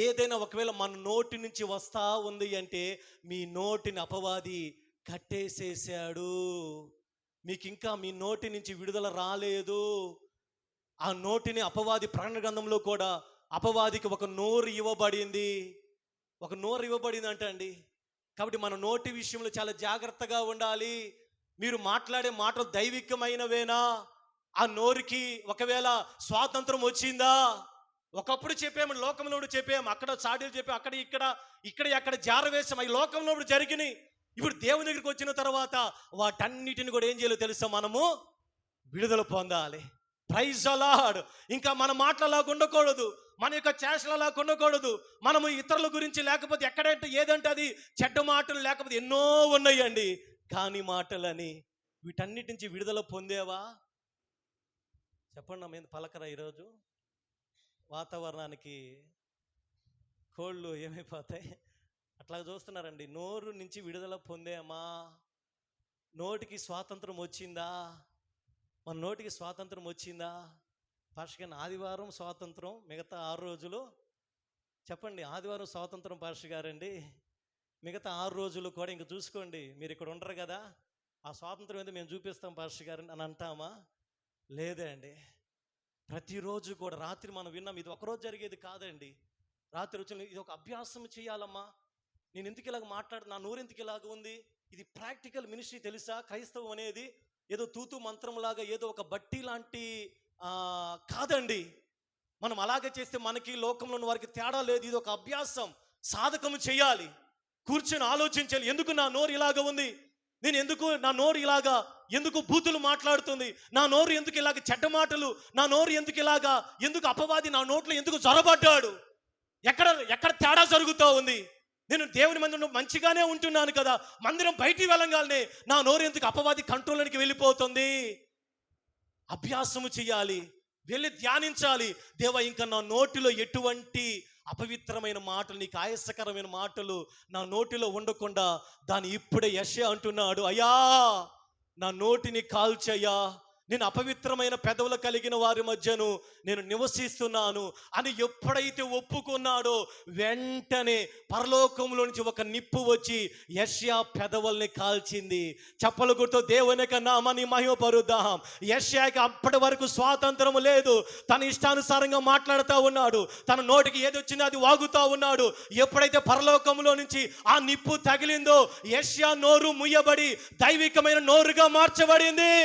ఏదైనా ఒకవేళ మన నోటి నుంచి వస్తా ఉంది అంటే మీ నోటిని అపవాది కట్టేసేసాడు. మీకు ఇంకా మీ నోటి నుంచి విడుదల రాలేదు. ఆ నోటిని అపవాది ప్రకటన గ్రంథంలో కూడా అపవాదికి ఒక నోరు ఇవ్వబడింది. ఒక నోరు ఇవ్వబడింది అంటండి. కాబట్టి మన నోటి విషయంలో చాలా జాగ్రత్తగా ఉండాలి. మీరు మాట్లాడే మాటలు దైవికమైనవేనా? ఆ నోరుకి ఒకవేళ స్వాతంత్రం వచ్చిందా? ఒకప్పుడు చెప్పాము, లోకంలో చెప్పాము, అక్కడ చాడీలు చెప్పాము, అక్కడ జారవేశాం. అవి లోకంలో జరిగినాయి. ఇప్పుడు దేవుని దగ్గరికి వచ్చిన తర్వాత వాటన్నిటిని కూడా ఏం చేయాలో తెలుసా? మనము విడుదల పొందాలి. Praise the Lord. ఇంకా మన మాటలలాగా ఉండకూడదు, మన యొక్క చేష్టలలాగా ఉండకూడదు. మనము ఇతరుల గురించి లేకపోతే ఎక్కడంటే ఏదంటే అది చెడ్డ మాటలు లేకపోతే ఎన్నో ఉన్నాయండి, కాని మాటలని. వీటన్నిటి నుంచి విడుదల పొందేవా? చెప్పండి అమ్మ, ఏంది పలకరా ఈరోజు? వాతావరణానికి కోళ్ళు ఏమైపోతాయి అట్లా చూస్తున్నారండి. నోరు నుంచి విడుదల పొందామా? నోటికి స్వాతంత్రం వచ్చిందా? మన నోటికి స్వాతంత్రం వచ్చిందా? పాస్టర్ గారు, ఆదివారం స్వాతంత్రం, మిగతా 6 రోజులు చెప్పండి. ఆదివారం స్వాతంత్రం పాస్టర్ గారండి, మిగతా 6 రోజులు కూడా ఇంక చూసుకోండి. మీరు ఇక్కడ ఉండరు కదా, ఆ స్వాతంత్రం ఏదో మేము చూపిస్తాం పాస్టర్ గారు అని అంటామా? లేదే అండి. ప్రతిరోజు కూడా రాత్రి మనం విన్నాం, ఇది ఒకరోజు జరిగేది కాదండి. రాత్రి వచ్చిన ఇది ఒక అభ్యాసం చేయాలమ్మా. నేను ఎందుకు ఇలాగ నా నోరు ఎందుకు ఇలాగ ఉంది? ఇది ప్రాక్టికల్ మినిస్ట్రీ తెలుసా? క్రైస్తవం అనేది ఏదో తూతు మంత్రంలాగా, ఏదో ఒక బట్టి లాంటి కాదండి. మనం అలాగే చేస్తే మనకి లోకంలో ఉన్న వారికి తేడా లేదు. ఇది ఒక అభ్యాసం, సాధకము చేయాలి. కూర్చొని ఆలోచించాలి, ఎందుకు నా నోరు ఇలాగ ఉంది? నేను ఎందుకు నా నోరు ఇలాగా ఎందుకు బూతులు మాట్లాడుతుంది? నా నోరు ఎందుకు ఇలాగ చెడ్డ మాటలు? నా నోరు ఎందుకు ఇలాగా? ఎందుకు అపవాది నా నోట్లో ఎందుకు జొరబడ్డాడు? ఎక్కడ తేడా జరుగుతూ ఉంది? నేను దేవుని మందిరం మంచిగానే ఉంటున్నాను కదా, మందిరం బయటికి వెళ్ళగానే నా నోరు ఎందుకు అపవాది కంట్రోల్లోనికి వెళ్ళిపోతుంది? అభ్యాసము చేయాలి, వెళ్ళి ధ్యానించాలి. దేవా, ఇంకా నా నోటిలో ఎటువంటి అపవిత్రమైన మాటలు, నీకు ఆయాసకరమైన మాటలు నా నోటిలో ఉండకుండా దాన్ని ఇప్పుడే యెషయా అంటున్నాడు, అయ్యా నా నోటిని కాల్చయ్యా, నేను అపవిత్రమైన పెదవులు కలిగిన వారి మధ్యను నేను నివసిస్తున్నాను అని ఎప్పుడైతే ఒప్పుకున్నాడో వెంటనే పరలోకంలో నుంచి ఒక నిప్పు వచ్చి యెషయా పెదవుల్ని కాల్చింది. చప్పలు కొడుతూ దేవుని యొక్క నామాన్ని మహిమపరుద్దాం. యెషయాకి అప్పటి వరకు స్వాతంత్రం లేదు, తన ఇష్టానుసారంగా మాట్లాడుతూ ఉన్నాడు, తన నోటికి ఏది వచ్చిందో అది వాగుతూ ఉన్నాడు. ఎప్పుడైతే పరలోకంలో నుంచి ఆ నిప్పు తగిలిందో యెషయా నోరు ముయ్యబడి దైవికమైన నోరుగా మార్చబడింది.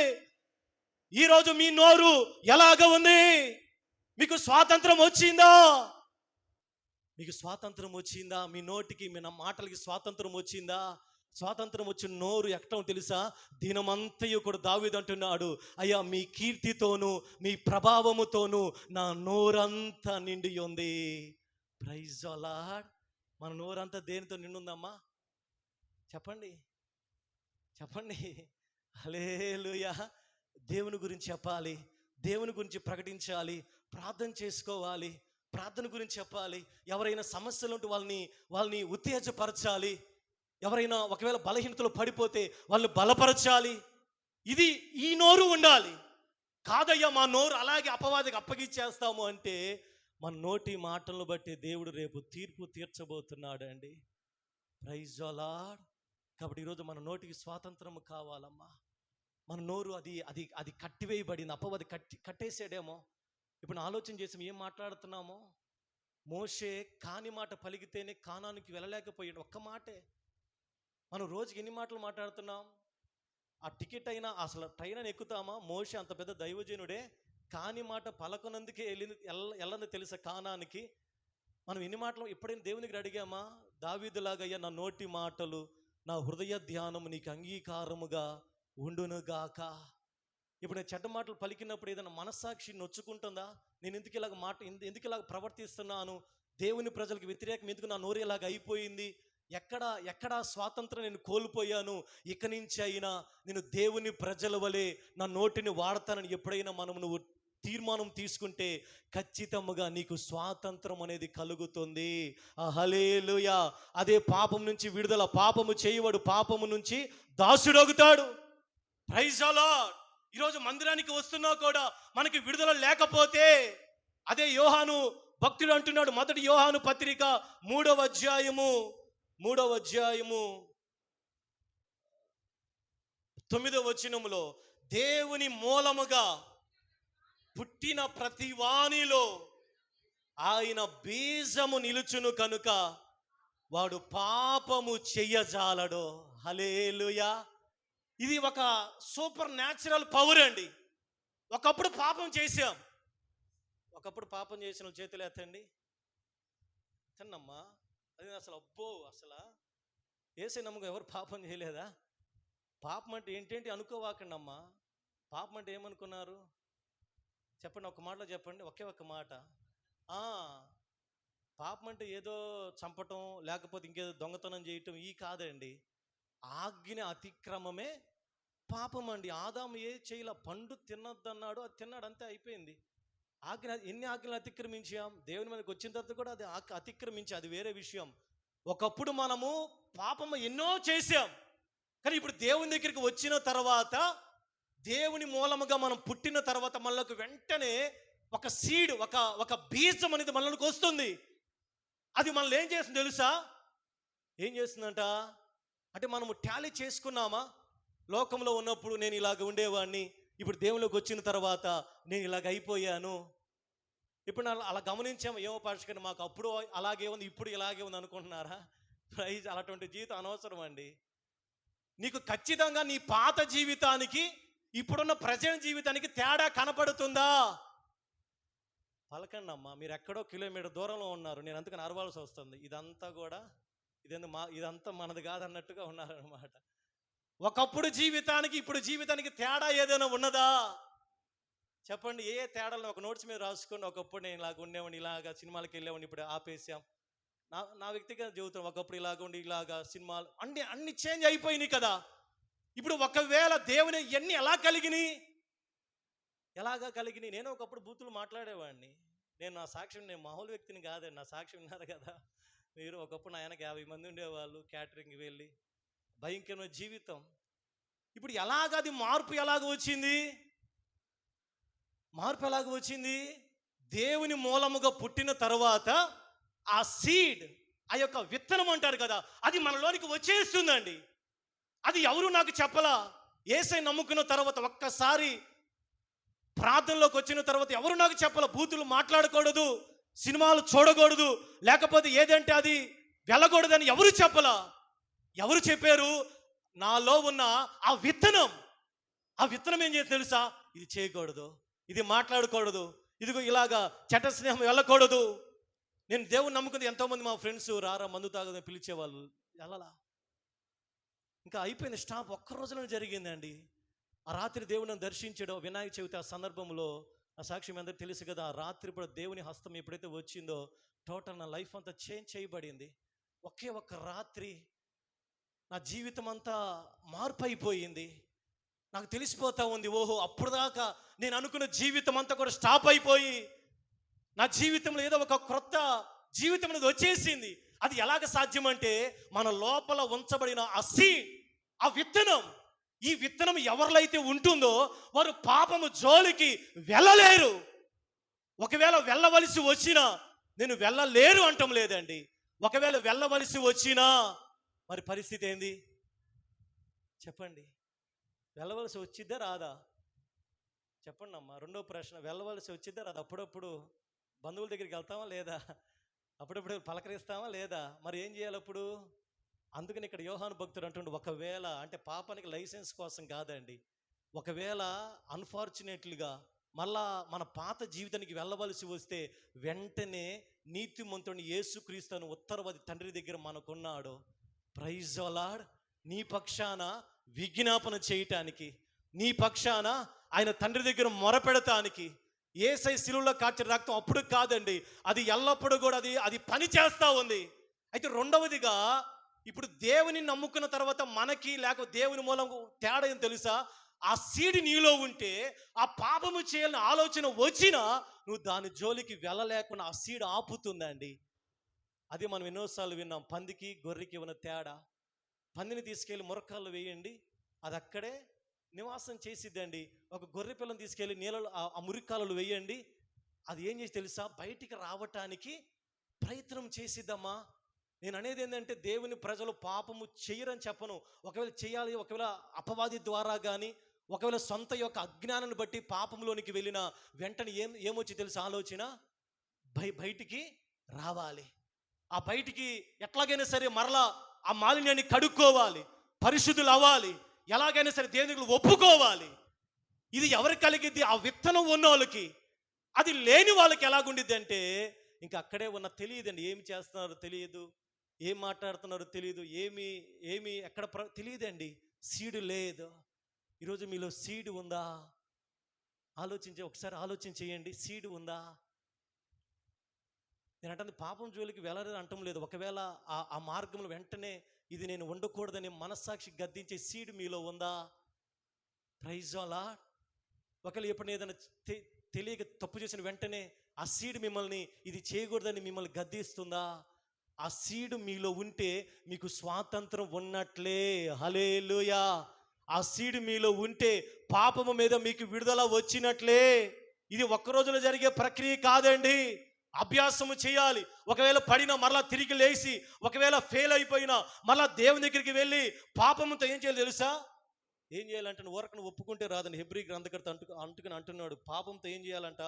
ఈరోజు మీ నోరు ఎలాగ ఉంది? మీకు స్వాతంత్రం వచ్చిందా? మీకు స్వాతంత్రం వచ్చిందా? మీ నోటికి, మీ మాటలకి స్వాతంత్రం వచ్చిందా? స్వాతంత్రం వచ్చిన నోరు ఎక్కడం తెలుసా? దినమంతయు కూడా దావీదు అంటున్నాడు, అయ్యా మీ కీర్తితోనూ మీ ప్రభావముతోనూ నా నోరంతా నిండి ఉంది. Praise the Lord. మన నోరంతా దేనితో నిండుందమ్మా? చెప్పండి చెప్పండి. హల్లెలూయా. దేవుని గురించి చెప్పాలి, దేవుని గురించి ప్రకటించాలి, ప్రార్థన చేసుకోవాలి, ప్రార్థన గురించి చెప్పాలి. ఎవరైనా సమస్యలు ఉంటే వాళ్ళని ఉత్తేజపరచాలి. ఎవరైనా ఒకవేళ బలహీనతలో పడిపోతే వాళ్ళని బలపరచాలి. ఇది ఈ నోరు ఉండాలి. కాదయ్యా మా నోరు అలాగే అపవాదికి అప్పగిచ్చేస్తాము అంటే మన నోటి మాటలను బట్టి దేవుడు రేపు తీర్పు తీర్చబోతున్నాడు అండి. Praise the Lord. కాబట్టి ఈరోజు మన నోటికి స్వాతంత్రం కావాలమ్మా. మన నోరు అది కట్టివేయబడింది, అపవాది కట్టేసాడేమో. ఇప్పుడు ఆలోచన చేసాం, ఏం మాట్లాడుతున్నామో. మోషే కాని మాట పలికితేనే కానానికి వెళ్ళలేకపోయాడు, ఒక్క మాటే. మనం రోజుకి ఎన్ని మాటలు మాట్లాడుతున్నాం? ఆ టికెట్ అయినా, అసలు ట్రైన్ అని ఎక్కుతామా? మోషే అంత పెద్ద దైవజనుడే, కాని మాట పలకనందుకే వెళ్ళంది తెలుసా కానానికి. మనం ఎన్ని మాటలు ఎప్పుడైనా దేవునికి అడిగామా? దావీదులాగా, అయ్యా నా నోటి మాటలు, నా హృదయ ధ్యానము నీకు అంగీకారముగా ఉండునుగాక. ఇప్పుడు నేను చెడ్డ మాటలు పలికినప్పుడు ఏదైనా మనస్సాక్షి నొచ్చుకుంటుందా? నేను ఎందుకు ఇలాగ ప్రవర్తిస్తున్నాను? దేవుని ప్రజలకు వ్యతిరేకం ఎందుకు నా నోరు ఇలాగ అయిపోయింది? ఎక్కడ స్వాతంత్రం నేను కోల్పోయాను? ఇక నుంచి అయినా నేను దేవుని ప్రజల వలె నా నోటిని వాడతానని ఎప్పుడైనా నువ్వు తీర్మానం తీసుకుంటే ఖచ్చితంగా నీకు స్వాతంత్రం అనేది కలుగుతుంది. హల్లెలూయా. అదే పాపం నుంచి విడుదల. పాపము చేయవాడు పాపము నుంచి దాసుడగుతాడు. Praise the lord. ఈరోజు మందిరానికి వస్తున్నా కూడా మనకి విడుదల లేకపోతే, అదే యోహాను భక్తుడు అంటున్నాడు, మొదటి యోహాను పత్రిక 3వ అధ్యాయము 9వ వచనములో, దేవుని మూలముగా పుట్టిన ప్రతి వానిలో ఆయన బీజము నిలుచును కనుక వాడు పాపము చెయ్యజాలడు. హల్లెలూయా. ఇది ఒక సూపర్ న్యాచురల్ పవర్ అండి. ఒకప్పుడు పాపం చేసాం. ఒకప్పుడు పాపం చేసిన చేతులు ఎత్తండి. తిన్నమ్మా. అది అసలు అసలు ఏసే నమ్మకం ఎవరు పాపం చేయలేదా? పాపం అంటే ఏంటేంటి అనుకోవాకండి అమ్మా. పాపం అంటే ఏమనుకున్నారు? చెప్పండి, ఒక మాటలో చెప్పండి, ఒకే ఒక్క మాట. పాపం అంటే ఏదో చంపటం, లేకపోతే ఇంకేదో దొంగతనం చేయటం, ఈ కాదండి. ఆజ్ఞ అతిక్రమమే పాపం అండి. ఆదాము ఏ చేయల, పండు తినొద్దన్నాడు, అది తిన్నాడు, అంతే అయిపోయింది. ఎన్ని ఆజ్ఞలు అతిక్రమించాం? దేవుని మీదకి వచ్చిన తర్వాత కూడా అది అతిక్రమించి, అది వేరే విషయం. ఒకప్పుడు మనము పాపము ఎన్నో చేశాం, కానీ ఇప్పుడు దేవుని దగ్గరికి వచ్చిన తర్వాత, దేవుని మూలముగా మనం పుట్టిన తర్వాత మనలోకి వెంటనే ఒక సీడ్, ఒక బీజం అనేది మనలోకి వస్తుంది. అది మనల్ని ఏం చేస్తుంది తెలుసా? ఏం చేస్తుందంట అంటే, మనము టాలీ చేసుకున్నామా? లోకంలో ఉన్నప్పుడు నేను ఇలాగ ఉండేవాడిని, ఇప్పుడు దేవునిలోకి వచ్చిన తర్వాత నేను ఇలాగ అయిపోయాను. ఇప్పుడు అలా గమనించాము. ఏమో పాషకని, మాకు అప్పుడు అలాగే ఉంది, ఇప్పుడు ఇలాగే ఉంది అనుకుంటున్నారా? ప్రైజ్, అలాంటి జీవితం అనవసరం అండి. నీకు ఖచ్చితంగా నీ పాత జీవితానికి ఇప్పుడున్న ప్రజెంట్ జీవితానికి తేడా కనపడుతుందా? పలకండి అమ్మా. మీరు ఎక్కడో కిలోమీటర్ దూరంలో ఉన్నారు, నేను అందుకని అరవాల్సి వస్తుంది. ఇదంతా మనది కాదన్నట్టుగా ఉన్నారనమాట. ఒకప్పుడు జీవితానికి ఇప్పుడు జీవితానికి తేడా ఏదైనా ఉన్నదా? చెప్పండి. ఏ తేడాలను ఒక నోట్స్ మీద రాసుకోండి. ఒకప్పుడు నేను ఇలాగ ఉండేవాడిని, ఇలాగ సినిమాలకు వెళ్ళేవాడిని, ఇప్పుడు ఆపేసాం. నా వ్యక్తిగత జీవితం, ఒకప్పుడు ఇలాగ ఉండి ఇలాగ సినిమాలు అన్ని చేంజ్ అయిపోయినాయి కదా. ఇప్పుడు ఒకవేళ దేవుని ఇవన్నీ ఎలాగా కలిగినాయి? నేను ఒకప్పుడు బూతులు మాట్లాడేవాడిని. నా సాక్ష్యం, నేను మామూలు వ్యక్తిని కాదండి. నా సాక్ష్యం విన్నారు కదా మీరు. ఒకప్పుడు నా ఆయనకి 50 మంది ఉండేవాళ్ళు, క్యాటరింగ్కి వెళ్ళి భయంకరమైన జీవితం. ఇప్పుడు అది మార్పు ఎలాగ వచ్చింది? దేవుని మూలముగా పుట్టిన తర్వాత ఆ సీడ్, ఆ యొక్క విత్తనం అంటారు కదా, అది మనలోనికి వచ్చేస్తుందండి. అది ఎవరు నాకు చెప్పలా. యేసయ్య నమ్ముకున్న తర్వాత, ఒక్కసారి ప్రార్థనలోకి వచ్చిన తర్వాత ఎవరు నాకు చెప్పలా. బూతులు మాట్లాడకూడదు, సినిమాలు చూడకూడదు, లేకపోతే ఏదంటే అది వెళ్ళకూడదని ఎవరు చెప్పలా. ఎవరు చెప్పారు? నాలో ఉన్న ఆ విత్తనం ఏం చేసి తెలుసా? ఇది చేయకూడదు, ఇది మాట్లాడకూడదు, ఇదిగో ఇలాగా చెడ్డ స్నేహం వెళ్ళకూడదు. నేను దేవుని నమ్ముకుంది. ఎంతోమంది మా ఫ్రెండ్స్ రారా మందు తాగదని పిలిచేవాళ్ళు, వెళ్ళలా. ఇంకా అయిపోయింది, స్టాప్. ఒక్క రోజులోనే జరిగిందండి. ఆ రాత్రి దేవుని దర్శించడం, వినాయక చవితి ఆ సందర్భంలో ఆ సాక్ష్యం అందరికీ తెలుసు కదా. ఆ రాత్రి ఇప్పుడు దేవుని హస్తం ఎప్పుడైతే వచ్చిందో, టోటల్ నా లైఫ్ అంతా చేంజ్ చేయబడింది. ఒకే ఒక్క రాత్రి నా జీవితం అంతా మార్పు అయిపోయింది. నాకు తెలిసిపోతా ఉంది, ఓహో, అప్పుడు దాకా నేను అనుకున్న జీవితం అంతా కూడా స్టాప్ అయిపోయి, నా జీవితంలో ఏదో ఒక క్రొత్త జీవితం అనేది వచ్చేసింది. అది ఎలాగ సాధ్యం అంటే, మన లోపల ఉంచబడిన ఆ సీడ్, ఆ విత్తనం, ఈ విత్తనం ఎవరిలో అయితే ఉంటుందో వారు పాపము జోలికి వెళ్ళలేరు. ఒకవేళ వెళ్ళవలసి వచ్చినా, నేను వెళ్ళలేరు అంటం లేదండి. ఒకవేళ వెళ్ళవలసి వచ్చినా మరి పరిస్థితి ఏంది చెప్పండి? వెళ్ళవలసి వచ్చిద్దా రాదా? చెప్పండి అమ్మా. రెండో ప్రశ్న, వెళ్ళవలసి వచ్చిద్దా రాదా? అప్పుడప్పుడు బంధువుల దగ్గరికి వెళ్తామా లేదా? అప్పుడప్పుడు పలకరిస్తామా లేదా? మరి ఏం చేయాలి అప్పుడు? అందుకని ఇక్కడ యోహాను భక్తుడు అంటుండే, ఒకవేళ అంటే పాపానికి లైసెన్స్ కోసం కాదండి, ఒకవేళ అన్ఫార్చునేట్లీగా మళ్ళా మన పాత జీవితానికి వెళ్ళవలసి వస్తే, వెంటనే నీతిమంతుని యేసుక్రీస్తును ఉత్తరవాది తండ్రి దగ్గర మనకున్నాడు. Praise the lord. నీ పక్షాన విజ్ఞాపన చేయటానికి, నీ పక్షాన ఆయన తండ్రి దగ్గర మొరపెడటానికి యేసయ్య శిలువలో కార్చిన రక్తం అప్పుడు కాదండి, అది ఎల్లప్పుడూ కూడా అది పని చేస్తూ ఉంది. అయితే రెండవదిగా, ఇప్పుడు దేవుని నమ్ముకున్న తర్వాత మనకి లేకపోతే దేవుని మూలం తేడా ఏం తెలుసా? ఆ సీడ్ నీలో ఉంటే, ఆ పాపము చేయాలని ఆలోచన వచ్చినా నువ్వు దాని జోలికి వెళ్ళలేకుండా ఆ సీడ్ ఆపుతుందండి. అది మనం ఎన్నోసార్లు విన్నాం. పందికి గొర్రెకి ఉన్న తేడా, పందిని తీసుకెళ్ళి మురకాళ్ళు వేయండి, అది అక్కడే నివాసం చేసిద్దండి. ఒక గొర్రె పిల్లని తీసుకెళ్ళి నీళ్ళలో ఆ మురికాలలో వేయండి, అది ఏం చేసి తెలుసా? బయటికి రావటానికి ప్రయత్నం చేసిద్దమ్మా. నేను అనేది ఏంటంటే, దేవుని ప్రజలు పాపము చేయరని చెప్పను. ఒకవేళ చేయాలి, ఒకవేళ అపవాది ద్వారా కానీ, ఒకవేళ సొంత యొక్క అజ్ఞానాన్ని బట్టి పాపంలోనికి వెళ్ళిన వెంటనే ఏమొచ్చి తెలుసా? ఆలోచన, బయటికి రావాలి. ఆ బయటికి ఎట్లాగైనా సరే మరలా ఆ మాలిన్యాన్ని కడుక్కోవాలి, పరిశుద్ధులు అవ్వాలి, ఎలాగైనా సరే దేవునికి ఒప్పుకోవాలి. ఇది ఎవరు కలిగిద్ది? ఆ విత్తనం ఉన్న వాళ్ళకి. అది లేని వాళ్ళకి ఎలాగుండిద్ది అంటే, ఇంకా అక్కడే ఉన్న తెలియదండి. ఏమి చేస్తున్నారో తెలియదు, ఏం మాట్లాడుతున్నారో తెలియదు, ఏమి ఎక్కడ తెలియదండి. సీడు లేదు. ఈరోజు మీలో సీడు ఉందా? ఒకసారి ఆలోచన చేయండి. సీడు ఉందా? నేను అంటే పాపం జోలికి వెళ్ళరని అంటం లేదు. ఒకవేళ ఆ మార్గంలో వెంటనే ఇది నేను ఉండకూడదని మనస్సాక్షి గద్దించే సీడ్ మీలో ఉందా? ప్రైజ్ అలా. ఒకవేళ ఎప్పుడైనా ఏదైనా తెలియక తప్పు చేసిన వెంటనే ఆ సీడ్ మిమ్మల్ని ఇది చేయకూడదని మిమ్మల్ని గద్దిస్తుందా? ఆ సీడ్ మీలో ఉంటే మీకు స్వాతంత్రం ఉన్నట్లే. హల్లెలూయా. ఆ సీడ్ మీలో ఉంటే పాపము మీద మీకు విడుదల వచ్చినట్లే. ఇది ఒక్క రోజులో జరిగే ప్రక్రియ కాదండి, అభ్యాసము చేయాలి. ఒకవేళ పడినా మరలా తిరిగి లేచి, ఒకవేళ ఫెయిల్ అయిపోయినా మరలా దేవుని దగ్గరికి వెళ్ళి పాపముతో ఏం చేయాలి తెలుసా? ఏం చేయాలంటే ఊరకను ఒప్పుకుంటే రాదని హెబ్రీ గ్రంథకర్త అంటుకుని అంటున్నాడు. పాపంతో ఏం చేయాలంట?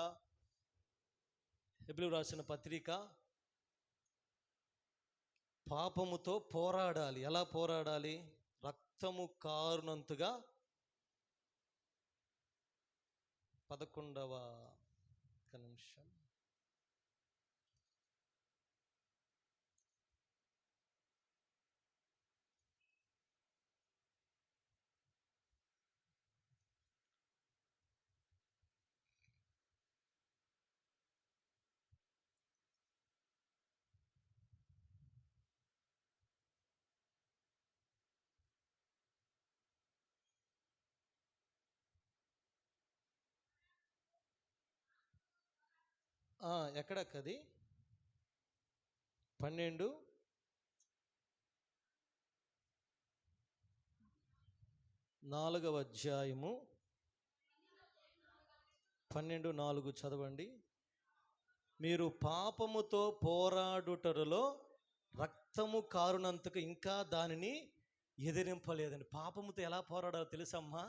హెబ్రీ రాసిన పత్రిక, పాపముతో పోరాడాలి. ఎలా పోరాడాలి? రక్తము కారునంతగా 11వ నిమిషం. ఎక్కడక్కది? 12 4వ అధ్యాయము 12:4 చదవండి. మీరు పాపముతో పోరాడుటలో రక్తము కారునంతకు ఇంకా దానిని ఎదిరింపలేదండి. పాపముతో ఎలా పోరాడాలో తెలుసమ్మా?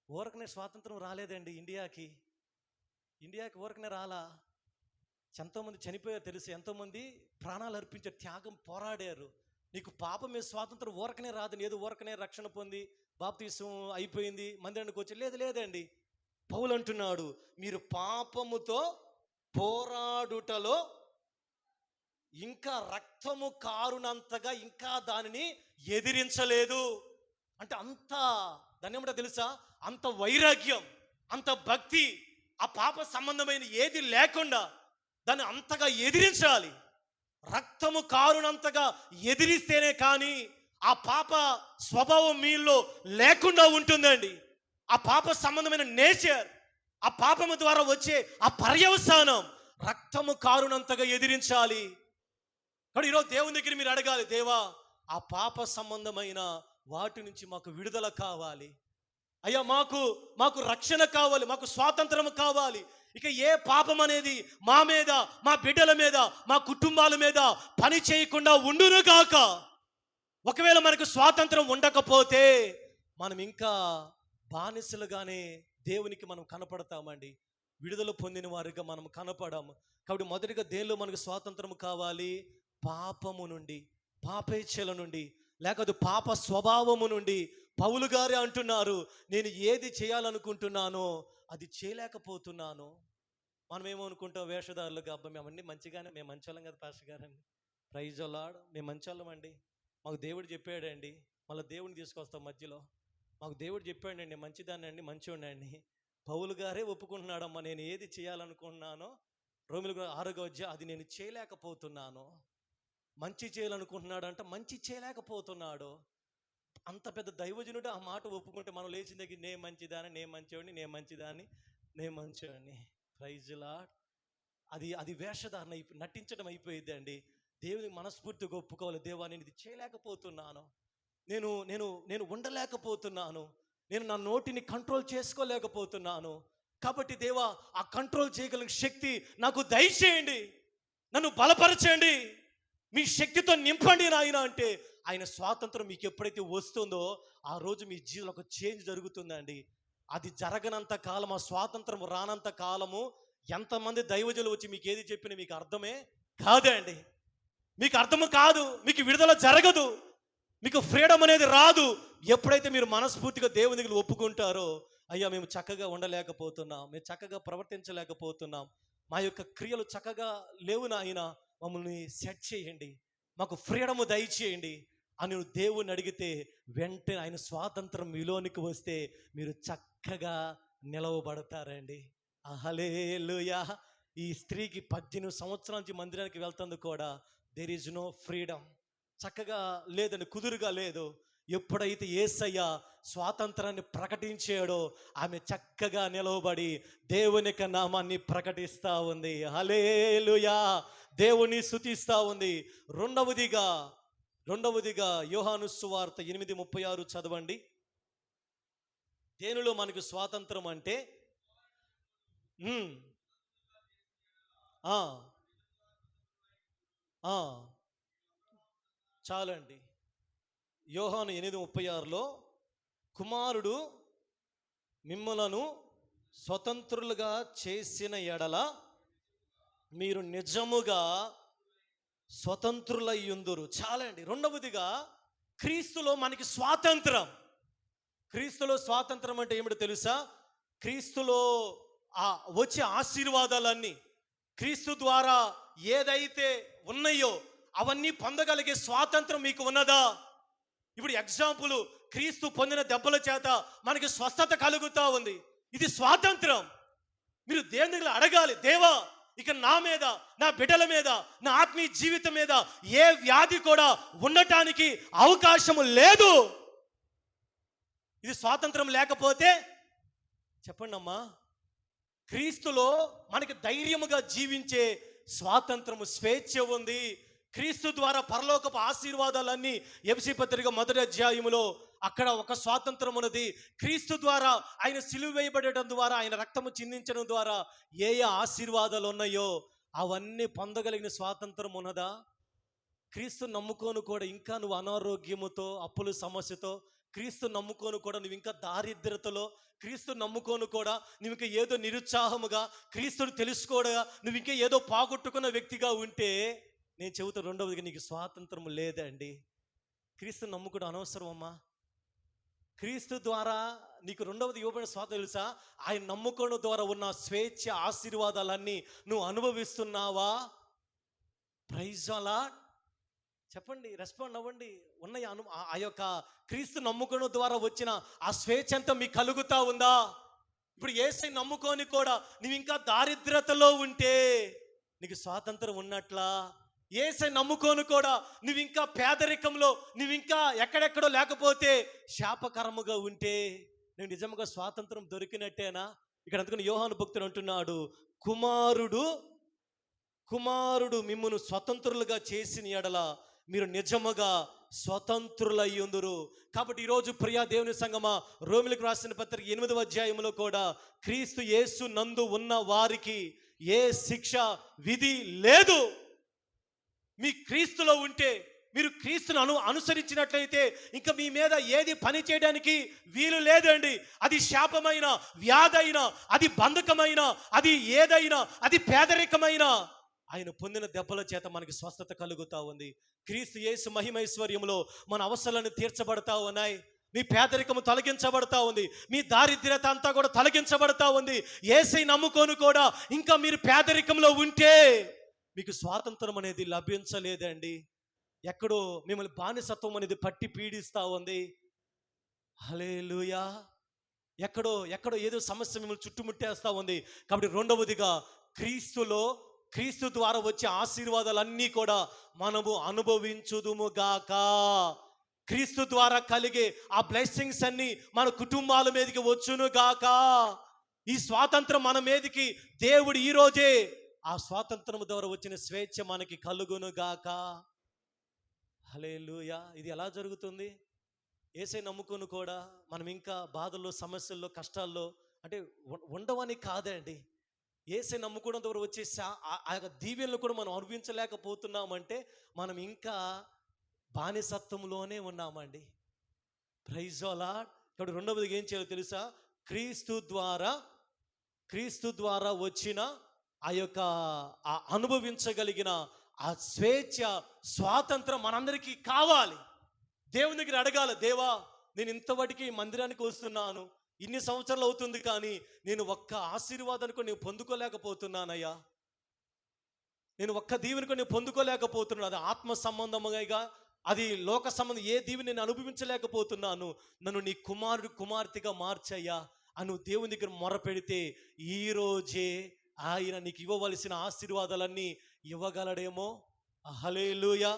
ఊరకనే స్వాతంత్రం రాలేదండి ఇండియాకి ఊరకనే రాలా. ఎంతోమంది చనిపోయారు తెలుసు, ఎంతోమంది ప్రాణాలు అర్పించారు, త్యాగం, పోరాడారు. నీకు పాపం మీద స్వాతంత్రం ఊరకనే రాదని, ఏదో ఊరకనే రక్షణ పొంది బాప్తీసం అయిపోయింది మందిరానికి వచ్చి లేదండి. పౌలు అంటున్నాడు, మీరు పాపముతో పోరాడుటలో ఇంకా రక్తము కారునంతగా ఇంకా దానిని ఎదిరించలేదు. అంటే అంత దాన్ని ఏమంటో తెలుసా? అంత వైరాగ్యం, అంత భక్తి, ఆ పాప సంబంధమైన ఏది లేకుండా దాన్ని అంతగా ఎదిరించాలి. రక్తము కారునంతగా ఎదిరిస్తేనే కానీ ఆ పాప స్వభావం మీలో లేకుండా ఉంటుందండి. ఆ పాప సంబంధమైన నేచర్, ఆ పాపము ద్వారా వచ్చే ఆ పర్యవసానం రక్తము కారునంతగా ఎదిరించాలి. కానీ ఈరోజు దేవుని దగ్గర మీరు అడగాలి, దేవా ఆ పాప సంబంధమైన వాటి నుంచి మాకు విడుదల కావాలి అయ్యా, మాకు రక్షణ కావాలి, మాకు స్వాతంత్రం కావాలి. ఇక ఏ పాపం అనేది మా మీద, మా బిడ్డల మీద, మా కుటుంబాల మీద పని చేయకుండా ఉండును గాక. ఒకవేళ మనకు స్వాతంత్రం ఉండకపోతే మనం ఇంకా బానిసలుగానే దేవునికి మనం కనపడతామండి. విడుదల పొందిన వారిగా మనం కనపడము. కాబట్టి మొదటిగా దేనిలో మనకు స్వాతంత్రం కావాలి? పాపము నుండి, పాపేచ్ఛల నుండి, లేకపోతే పాప స్వభావము నుండి. పౌలు గారే అంటున్నారు, నేను ఏది చేయాలనుకుంటున్నానో అది చేయలేకపోతున్నాను. మనం ఏమనుకుంటాం? వేషధారులుగా, అబ్బా మేము అన్నీ మంచిగానే, మేము మంచోళ్ళం కదా పాస్టర్ గారండి, ప్రైజ్ లార్డ్, మేము మంచోళ్ళం అండి, మాకు దేవుడు చెప్పాడండి. మళ్ళీ దేవుడిని తీసుకొస్తాం మధ్యలో. మాకు దేవుడు చెప్పాడండి, మంచిదాన్ని అండి, మంచివాడిని అండి. పౌలు గారే ఒప్పుకుంటున్నాడమ్మా, నేను ఏది చేయాలనుకుంటున్నానో రోమిలకు 6వ అధ్యాయం అది నేను చేయలేకపోతున్నాను. మంచి చేయాలనుకుంటున్నాడంట, మంచి చేయలేకపోతున్నాడు. అంత పెద్ద దైవజనుడు ఆ మాట ఒప్పుకుంటే మనం లేచిన దగ్గర నేను మంచిదాన్ని, నేను మంచివాడిని, నేను మంచిదాన్ని, నేను మంచివాడిని. Praise Lord. అది వేషధారణ నటించడం అయిపోయింది అండి. దేవుని మనస్ఫూర్తిగా ఒప్పుకోవాలి, దేవా నేను ఇది చేయలేకపోతున్నాను, నేను నేను నేను ఉండలేకపోతున్నాను, నేను నా నోటిని కంట్రోల్ చేసుకోలేకపోతున్నాను. కాబట్టి దేవా ఆ కంట్రోల్ చేయగలిగిన శక్తి నాకు దయచేయండి, నన్ను బలపరచండి, మీ శక్తితో నింపండి నాయన అంటే ఆయన స్వాతంత్రం మీకు ఎప్పుడైతే వస్తుందో ఆ రోజు మీ జీవితంలో ఒక చేంజ్ జరుగుతుందండి. అది జరగనంత కాలం, ఆ స్వాతంత్రం రానంత కాలము ఎంతమంది దైవజనులు వచ్చి మీకు ఏది చెప్పినా మీకు అర్థమే కాదండి. మీకు అర్థము కాదు, మీకు విడుదల జరగదు, మీకు ఫ్రీడమ్ అనేది రాదు. ఎప్పుడైతే మీరు మనస్ఫూర్తిగా దేవుని దగ్గర ఒప్పుకుంటారో, అయ్యా మేము చక్కగా ఉండలేకపోతున్నాం, మేము చక్కగా ప్రవర్తించలేకపోతున్నాం, మా యొక్క క్రియలు చక్కగా లేవు నాయన, మమ్మల్ని సెట్ చేయండి, మాకు ఫ్రీడము దయచేయండి అని దేవుని అడిగితే వెంటనే ఆయన స్వాతంత్రం మీలోనికి వస్తే మీరు చక్కగా నిలవబడతారండి. హల్లెలూయా. ఈ స్త్రీకి 18 సంవత్సరాల నుంచి మందిరానికి వెళ్తుంది కూడా దేర్ ఈజ్ నో ఫ్రీడమ్. చక్కగా లేదండి, కుదురుగా లేదు. ఎప్పుడైతే యేసయ్య స్వాతంత్రాన్ని ప్రకటించాడో ఆమె చక్కగా నిలవబడి దేవుని యొక్క నామాన్ని ప్రకటిస్తూ ఉంది. హల్లెలూయా, దేవుని స్తుతిస్తూ ఉంది. రెండవదిగా యోహాను సువార్త 8:36 చదవండి. దేనిలో మనకు స్వాతంత్రం అంటే చాలండి. యోహాను 8:36లో కుమారుడు మిమ్ములను స్వతంత్రులుగా చేసిన ఎడల మీరు నిజముగా స్వతంత్రులయ్యుందురు. చాలండి. రెండవదిగా క్రీస్తులో మనకి స్వాతంత్రం. క్రీస్తులో స్వాతంత్రం అంటే ఏమిటో తెలుసా? క్రీస్తులో వచ్చే ఆశీర్వాదాలన్నీ, క్రీస్తు ద్వారా ఏదైతే ఉన్నాయో అవన్నీ పొందగలిగే స్వాతంత్రం మీకు ఉన్నదా? ఇప్పుడు ఎగ్జాంపుల్, క్రీస్తు పొందిన దెబ్బల చేత మనకి స్వస్థత కలుగుతూ ఉంది. ఇది స్వాతంత్రం. మీరు దేవుని అడగాలి, దేవా ఇక నా మీద, నా బిడ్డల మీద, నా ఆత్మీయ జీవితం మీద ఏ వ్యాధి కూడా ఉండటానికి అవకాశము లేదు. ఇది స్వాతంత్రం లేకపోతే చెప్పండి అమ్మా. క్రీస్తులో మనకి ధైర్యముగా జీవించే స్వాతంత్రము, స్వేచ్ఛ ఉంది. క్రీస్తు ద్వారా పరలోకపు ఆశీర్వాదాలన్నీ ఎఫెసీ పత్రిక 1వ అధ్యాయములో అక్కడ ఒక స్వాతంత్రం ఉన్నది. క్రీస్తు ద్వారా, ఆయన సిలువ వేయబడటం ద్వారా, ఆయన రక్తము చిందించడం ద్వారా ఏ ఆశీర్వాదాలు ఉన్నాయో అవన్నీ పొందగలిగిన స్వాతంత్రం ఉన్నదా? క్రీస్తు నమ్ముకోను కూడా ఇంకా నువ్వు అనారోగ్యముతో, అప్పుల సమస్యతో, క్రీస్తు నమ్ముకోను కూడా నువ్వు ఇంకా దారిద్రతలో, క్రీస్తు నమ్ముకోను కూడా నువ్వు ఇంకా ఏదో నిరుత్సాహముగా, క్రీస్తుని తెలుసుకోవడగా నువ్వు ఇంకా ఏదో పోగొట్టుకున్న వ్యక్తిగా ఉంటే నేను చెబుతా, రెండవదిగా నీకు స్వాతంత్రము లేదండి. క్రీస్తు నమ్ముకోవడం అనవసరం అమ్మా. క్రీస్తు ద్వారా నీకు రెండవది ఇవ్వబడిన స్వాతంత్రం తెలుసా? ఆయన నమ్ముకోవడం ద్వారా ఉన్న స్వేచ్ఛ, ఆశీర్వాదాలన్నీ నువ్వు అనుభవిస్తున్నావా? Praise the Lord. చెప్పండి, రెస్పాండ్ అవ్వండి. ఉన్నాయి ఆ యొక్క క్రీస్తు నమ్ముకోవడం ద్వారా వచ్చిన ఆ స్వేచ్ఛ అంతా మీకు కలుగుతా ఉందా? ఇప్పుడు యేసయ్య నమ్ముకొని కూడా నువ్వు ఇంకా దారిద్రతలో ఉంటే నీకు స్వాతంత్రం ఉన్నట్లా? యేసయ్య నమ్ముకోను కూడా నువ్వు ఇంకా పేదరికంలో, నువ్వు ఇంకా ఎక్కడెక్కడో లేకపోతే శాపకరముగా ఉంటే నువ్వు నిజంగా స్వాతంత్రం దొరికినట్టేనా? ఇక్కడ అందుకని యోహాను భక్తుడు అంటున్నాడు, కుమారుడు మిమ్మును స్వతంత్రులుగా చేసిన ఎడల మీరు నిజముగా స్వతంత్రులయ్యుందురు. కాబట్టి ఈరోజు ప్రియా దేవుని సంగమా, రోమిలకు రాసిన పత్రిక 8వ అధ్యాయంలో కూడా క్రీస్తు యేసు నందు ఉన్న వారికి ఏ శిక్ష విధి లేదు. మీ క్రీస్తులో ఉంటే, మీరు క్రీస్తును అనుసరించినట్లయితే ఇంకా మీ మీద ఏది పని చేయడానికి వీలు లేదండి. అది శాపమైన, వ్యాధైనా, అది బంధకమైన, అది ఏదైనా, అది పేదరికమైన, ఆయన పొందిన దెబ్బల చేత మనకి స్వస్థత కలుగుతూ ఉంది. క్రీస్తు యేసు మహిమైశ్వర్యంలో మన అవసరాలను తీర్చబడతా ఉన్నాయి. మీ పేదరికము తొలగించబడతా ఉంది. మీ దారిద్ర్యత అంతా కూడా తొలగించబడతా ఉంది. యేసయ్య నమ్ముకోను కూడా ఇంకా మీరు పేదరికంలో ఉంటే మీకు స్వాతంత్రం అనేది లభించలేదండి. ఎక్కడో మిమ్మల్ని బానిసత్వం అనేది పట్టి పీడిస్తూ ఉంది. హల్లెలూయా. ఎక్కడో ఏదో సమస్య మిమ్మల్ని చుట్టుముట్టేస్తూ ఉంది. కాబట్టి రెండవదిగా క్రీస్తు ద్వారా వచ్చే ఆశీర్వాదాలన్నీ కూడా మనము అనుభవించుదుముగాక. క్రీస్తు ద్వారా కలిగే ఆ బ్లెస్సింగ్స్ అన్నీ మన కుటుంబాల మీదకి వచ్చునుగాక. ఈ స్వాతంత్రం మన మీదకి దేవుడు ఈరోజే ఆ స్వాతంత్రం ద్వారా వచ్చిన స్వేచ్ఛ మనకి కలుగునుగాక. హల్లెలూయా. ఇది ఎలా జరుగుతుంది? యేసయ్య నమ్ముకుని కూడా మనం ఇంకా బాధల్లో, సమస్యల్లో, కష్టాల్లో అంటే ఉండవని కాదండి. యేసయ్య నమ్ముకోవడం ద్వారా వచ్చే ఆ యొక్క దీవెనలు కూడా మనం అనుభవించలేకపోతున్నామంటే మనం ఇంకా బానిసత్వంలోనే ఉన్నామండి. Praise the Lord. ఇప్పుడు రెండవది ఏం చేయాలో తెలుసా? క్రీస్తు ద్వారా వచ్చిన ఆ యొక్క అనుభవించగలిగిన ఆ స్వేచ్ఛ, స్వాతంత్రం మనందరికీ కావాలి. దేవుని దగ్గర అడగాలి, దేవా నేను ఇంతవరకు మందిరానికి వస్తున్నాను, ఇన్ని సంవత్సరాలు అవుతుంది, కానీ నేను ఒక్క ఆశీర్వాదానికి నేను పొందుకోలేకపోతున్నానయ్యా. నేను ఒక్క దీవెనికి నేను పొందుకోలేకపోతున్నాను. అది ఆత్మ సంబంధముగా, అది లోక సంబంధం ఏ దీవెని నేను అనుభవించలేకపోతున్నాను. నన్ను నీ కుమార్తెగా మార్చయ్యా అని దేవుని దగ్గర మొరపెడితే ఈరోజే ఆయన నీకు ఇవ్వవలసిన ఆశీర్వాదాలన్నీ ఇవ్వగలడేమో. హల్లెలూయా.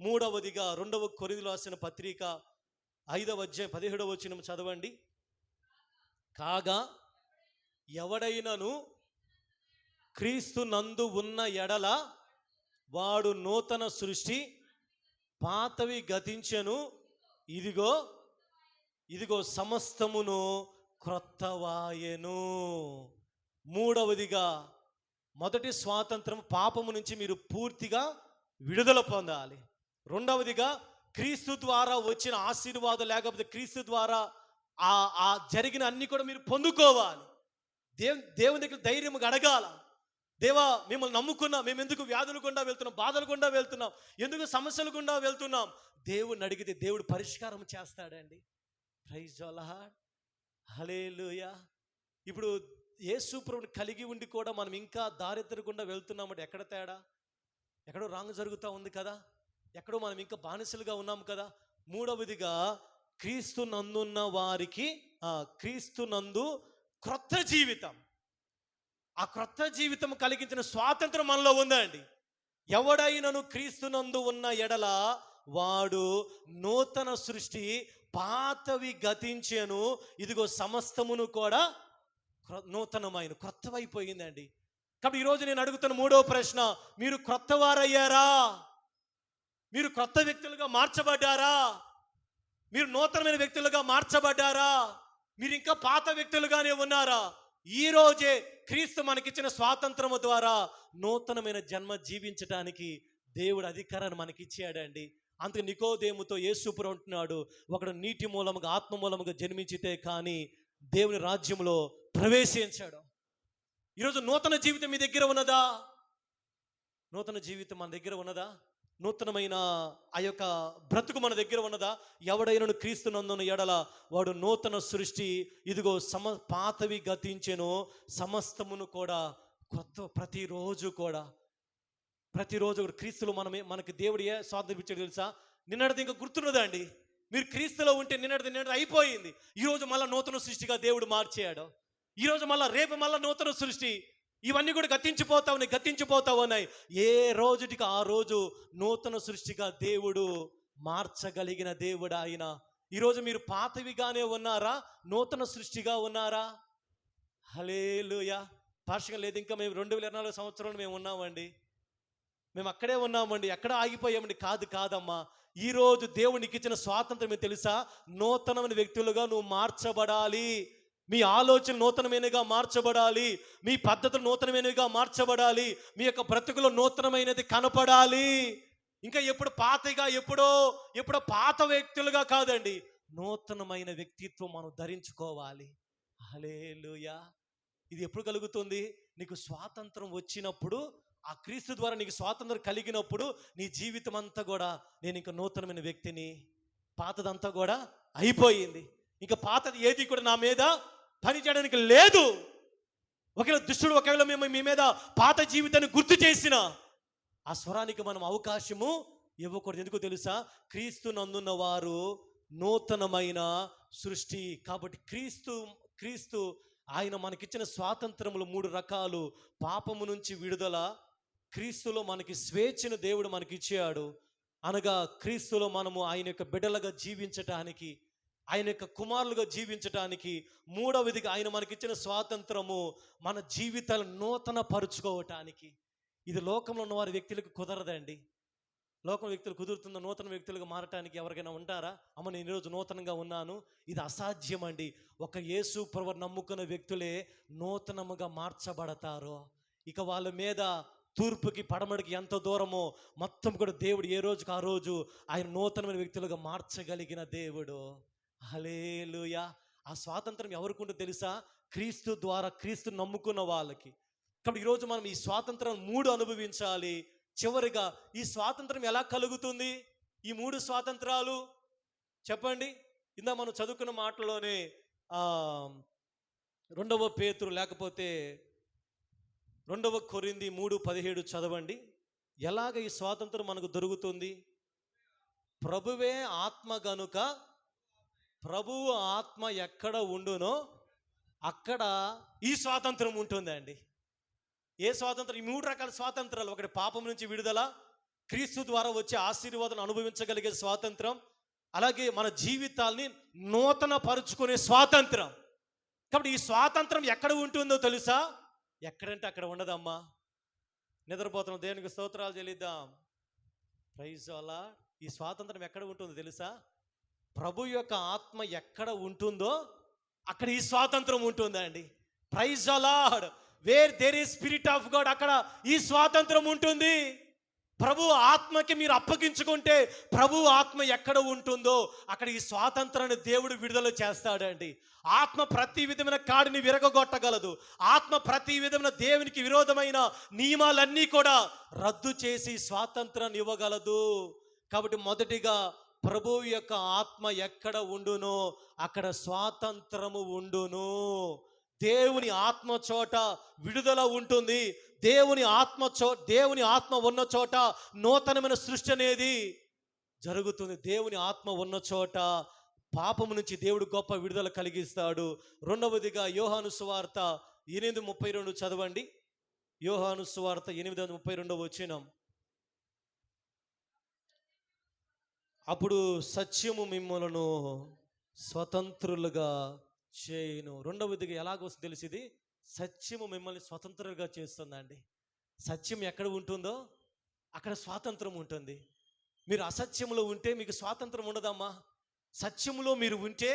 మూడవదిగా 2వ కొరింథీయులకు రాసిన పత్రిక 5వ అధ్యాయం 17వ వచనం చదవండి. కాగా ఎవడైనను క్రీస్తు నందు ఉన్న ఎడల వాడు నూతన సృష్టి, పాతవి గతించెను, ఇదిగో ఇదిగో సమస్తమును క్రొత్తవాయెను. మూడవదిగా, మొదటి స్వాతంత్రం పాపము నుంచి మీరు పూర్తిగా విడుదల పొందాలి. రెండవదిగా, క్రీస్తు ద్వారా వచ్చిన ఆశీర్వాదం లేకపోతే క్రీస్తు ద్వారా ఆ జరిగిన అన్ని కూడా మీరు పొందుకోవాలి. దేవుని దగ్గర ధైర్యం అడగాల. దేవా, మిమ్మల్ని నమ్ముకున్నా, మేము ఎందుకు వ్యాధులు గుండా వెళ్తున్నాం, బాధలు గుండా వెళ్తున్నాం, ఎందుకు సమస్యలు గుండా వెళ్తున్నాం? దేవుడిని అడిగితే దేవుడు పరిష్కారం చేస్తాడండి. ప్రైజ్ ది లార్డ్, హల్లెలూయా. ఇప్పుడు యేసు ప్రభువుని కలిగి ఉండి కూడా మనం ఇంకా దారిద్ర్యం గుండా వెళ్తున్నామంటే ఎక్కడ తేడా? ఎక్కడో రాంగ్ జరుగుతూ ఉంది కదా, ఎక్కడో మనం ఇంకా బానిసలుగా ఉన్నాం కదా. మూడవదిగా, క్రీస్తు నందున్న వారికి క్రీస్తు నందు క్రొత్త జీవితం, ఆ క్రొత్త జీవితం కలిగించిన స్వాతంత్రం మనలో ఉందండి. ఎవడైనను క్రీస్తు నందు ఉన్న ఎడల వాడు నూతన సృష్టి, పాతవి గతించెను, ఇదిగో సమస్తమును కూడా నూతనమైన క్రొత్తవైపోయిందండి. కాబట్టి ఈరోజు నేను అడుగుతున్న మూడవ ప్రశ్న, మీరు క్రొత్త వారయ్యారా? మీరు క్రొత్త వ్యక్తులుగా మార్చబడ్డారా? మీరు నూతనమైన వ్యక్తులుగా మార్చబడ్డారా? మీరు ఇంకా పాత వ్యక్తులుగానే ఉన్నారా? ఈ రోజే క్రీస్తు మనకిచ్చిన స్వాతంత్రము ద్వారా నూతనమైన జన్మ జీవించడానికి దేవుడు అధికారాన్ని మనకి ఇచ్చాడండి. అందుకే నికోదేముతో యేసు ప్రభువు అంటున్నాడు, ఒకడు నీటి మూలముగా ఆత్మ మూలముగా జన్మించితే కానీ దేవుని రాజ్యంలో ప్రవేశించాడు. ఈరోజు నూతన జీవితం మీ దగ్గర ఉన్నదా? నూతన జీవితం మన దగ్గర ఉన్నదా? నూతనమైన ఆ యొక్క బ్రతుకు మన దగ్గర ఉన్నదా? ఎవడైనను క్రీస్తు నందున్న ఎడల వాడు నూతన సృష్టి, ఇదిగో పాతవి గతించెను, సమస్తమును కూడా కొత్త. ప్రతిరోజు క్రీస్తులో మనకి దేవుడు ఏ స్వాతంత్రం ఇచ్చాడు తెలుసా? నిన్నటిది ఇంకా గుర్తున్నదా అండి? మీరు క్రీస్తులో ఉంటే నిన్నటిది అయిపోయింది. ఈరోజు మళ్ళీ నూతన సృష్టిగా దేవుడు మార్చాడు. ఈరోజు మళ్ళీ రేపు మళ్ళీ నూతన సృష్టి. ఇవన్నీ కూడా గతించిపోతా ఉన్నాయి. ఏ రోజుటికి ఆ రోజు నూతన సృష్టిగా దేవుడు మార్చగలిగిన దేవుడు ఆయన. ఈరోజు మీరు పాతవిగానే ఉన్నారా? నూతన సృష్టిగా ఉన్నారా? హల్లెలూయా. పార్షికం లేదు, ఇంకా మేము 2024 సంవత్సరంలో మేము ఉన్నామండి. మేము అక్కడే ఉన్నామండి, ఎక్కడ ఆగిపోయామండి? కాదమ్మా. ఈరోజు దేవునికి ఇచ్చిన స్వాతంత్రం తెలుసా? నూతనమైన వ్యక్తులుగా నువ్వు మార్చబడాలి. మీ ఆలోచన నూతనమైనగా మార్చబడాలి, మీ పద్ధతులు నూతనమైనవిగా మార్చబడాలి, మీ యొక్క బ్రతుకులో నూతనమైనది కనపడాలి. ఇంకా ఎప్పుడో పాత వ్యక్తులుగా కాదండి, నూతనమైన వ్యక్తిత్వం మనం ధరించుకోవాలి. హల్లెలూయా. ఇది ఎప్పుడు కలుగుతుంది? నీకు స్వాతంత్రం వచ్చినప్పుడు, ఆ క్రీస్తు ద్వారా నీకు స్వాతంత్రం కలిగినప్పుడు నీ జీవితం అంతా కూడా, నేను ఇంకా నూతనమైన వ్యక్తిని, పాతదంతా కూడా అయిపోయింది, ఇంకా పాతది ఏది కూడా నా మీద పని చేయడానికి లేదు. ఒకవేళ మేము మీ మీద పాత జీవితాన్ని గుర్తు చేసిన ఆ స్వరానికి మనం అవకాశము ఇవ్వకూడదు. ఎందుకో తెలుసా? క్రీస్తు నందున్న వారు నూతనమైన సృష్టి. కాబట్టి క్రీస్తు ఆయన మనకిచ్చిన స్వాతంత్రములు 3 రకాలు. పాపము నుంచి విడుదల, క్రీస్తులో మనకి స్వేచ్ఛను దేవుడు మనకి ఇచ్చాడు. అనగా క్రీస్తులో మనము ఆయన యొక్క బిడ్డలుగా జీవించటానికి, ఆయన యొక్క కుమారులుగా జీవించటానికి. మూడవదిగా ఆయన మనకిచ్చిన స్వాతంత్రము మన జీవితాలను నూతన పరుచుకోవటానికి. ఇది లోకంలో ఉన్న వారి వ్యక్తులకు కుదరదండి. లోకం వ్యక్తులు కుదురుతుందో నూతన వ్యక్తులుగా మారటానికి ఎవరికైనా ఉంటారా? అమ్మ, నేను ఈరోజు నూతనంగా ఉన్నాను, ఇది అసాధ్యం అండి. ఒక యేసు ప్రభువును నమ్ముకున్న వ్యక్తులే నూతనముగా మార్చబడతారు. ఇక వాళ్ళ మీద తూర్పుకి పడమడికి ఎంత దూరమో మొత్తం కూడా దేవుడు ఏ రోజుకి ఆ రోజు ఆయన నూతనమైన వ్యక్తులుగా మార్చగలిగిన దేవుడు. హల్లెలూయా. ఆ స్వాతంత్రం ఎవరికి ఉంటుందో తెలుసా? క్రీస్తు ద్వారా, క్రీస్తు నమ్ముకున్న వాళ్ళకి. కాబట్టి ఈరోజు మనం ఈ స్వాతంత్రం 3 అనుభవించాలి. చివరిగా ఈ స్వాతంత్రం ఎలా కలుగుతుంది? ఈ 3 స్వాతంత్రాలు చెప్పండి. ఇందా మనం చదువుకున్న మాటలోనే 2వ పేతురు లేకపోతే 2వ కొరింథీ 3:17 చదవండి. ఎలాగ ఈ స్వాతంత్రం మనకు దొరుకుతుంది? ప్రభువే ఆత్మ గనుక ప్రభువు ఆత్మ ఎక్కడ ఉండునో అక్కడ ఈ స్వాతంత్రం ఉంటుందండి. ఏ స్వాతంత్రం? ఈ 3 రకాల స్వాతంత్రాలు. ఒకటి పాపం నుంచి విడుదల, క్రీస్తు ద్వారా వచ్చే ఆశీర్వాదం అనుభవించగలిగే స్వాతంత్రం, అలాగే మన జీవితాల్ని నూతన పరుచుకునే స్వాతంత్రం. కాబట్టి ఈ స్వాతంత్రం ఎక్కడ ఉంటుందో తెలుసా? ఎక్కడంటే అక్కడ ఉండదమ్మా. నిద్రపోతున్నాం, దేవునికి స్తోత్రాలు చెల్లిద్దాం. ప్రైజ్ అలా. ఈ స్వాతంత్రం ఎక్కడ ఉంటుందో తెలుసా? ప్రభు యొక్క ఆత్మ ఎక్కడ ఉంటుందో అక్కడ ఈ స్వాతంత్రం ఉంటుందండి. Praise the Lord. Where there is spirit of God, అక్కడ ఈ స్వాతంత్రం ఉంటుంది. ప్రభు ఆత్మకి మీరు అప్పగించుకుంటే ప్రభు ఆత్మ ఎక్కడ ఉంటుందో అక్కడ ఈ స్వాతంత్రాన్ని దేవుడు విడుదల చేస్తాడండి. ఆత్మ ప్రతి విధమైన కాడిని విరగొట్టగలదు. ఆత్మ ప్రతి విధమైన దేవునికి విరోధమైన నియమాలన్నీ కూడా రద్దు చేసి స్వాతంత్రాన్ని ఇవ్వగలదు. కాబట్టి మొదటిగా ప్రభువు యొక్క ఆత్మ ఎక్కడ ఉండునో అక్కడ స్వాతంత్రము ఉండును. దేవుని ఆత్మ చోట విడుదల ఉంటుంది. దేవుని ఆత్మ ఉన్న చోట నూతనమైన సృష్టి అనేది జరుగుతుంది. దేవుని ఆత్మ ఉన్న చోట పాపము నుంచి దేవుడు గొప్ప విడుదల కలిగిస్తాడు. రెండవదిగా యోహాను సువార్త 8:32 చదవండి. యోహాను సువార్త 8:32 వచనం. అప్పుడు సత్యము మిమ్మలను స్వతంత్రులుగా చేయును. రెండవదిగా ఎలాగొస్తుంది తెలిసింది? సత్యము మిమ్మల్ని స్వతంత్రులుగా చేస్తుందండి. సత్యం ఎక్కడ ఉంటుందో అక్కడ స్వాతంత్రం ఉంటుంది. మీరు అసత్యంలో ఉంటే మీకు స్వాతంత్రం ఉండదమ్మా. సత్యములో మీరు ఉంటే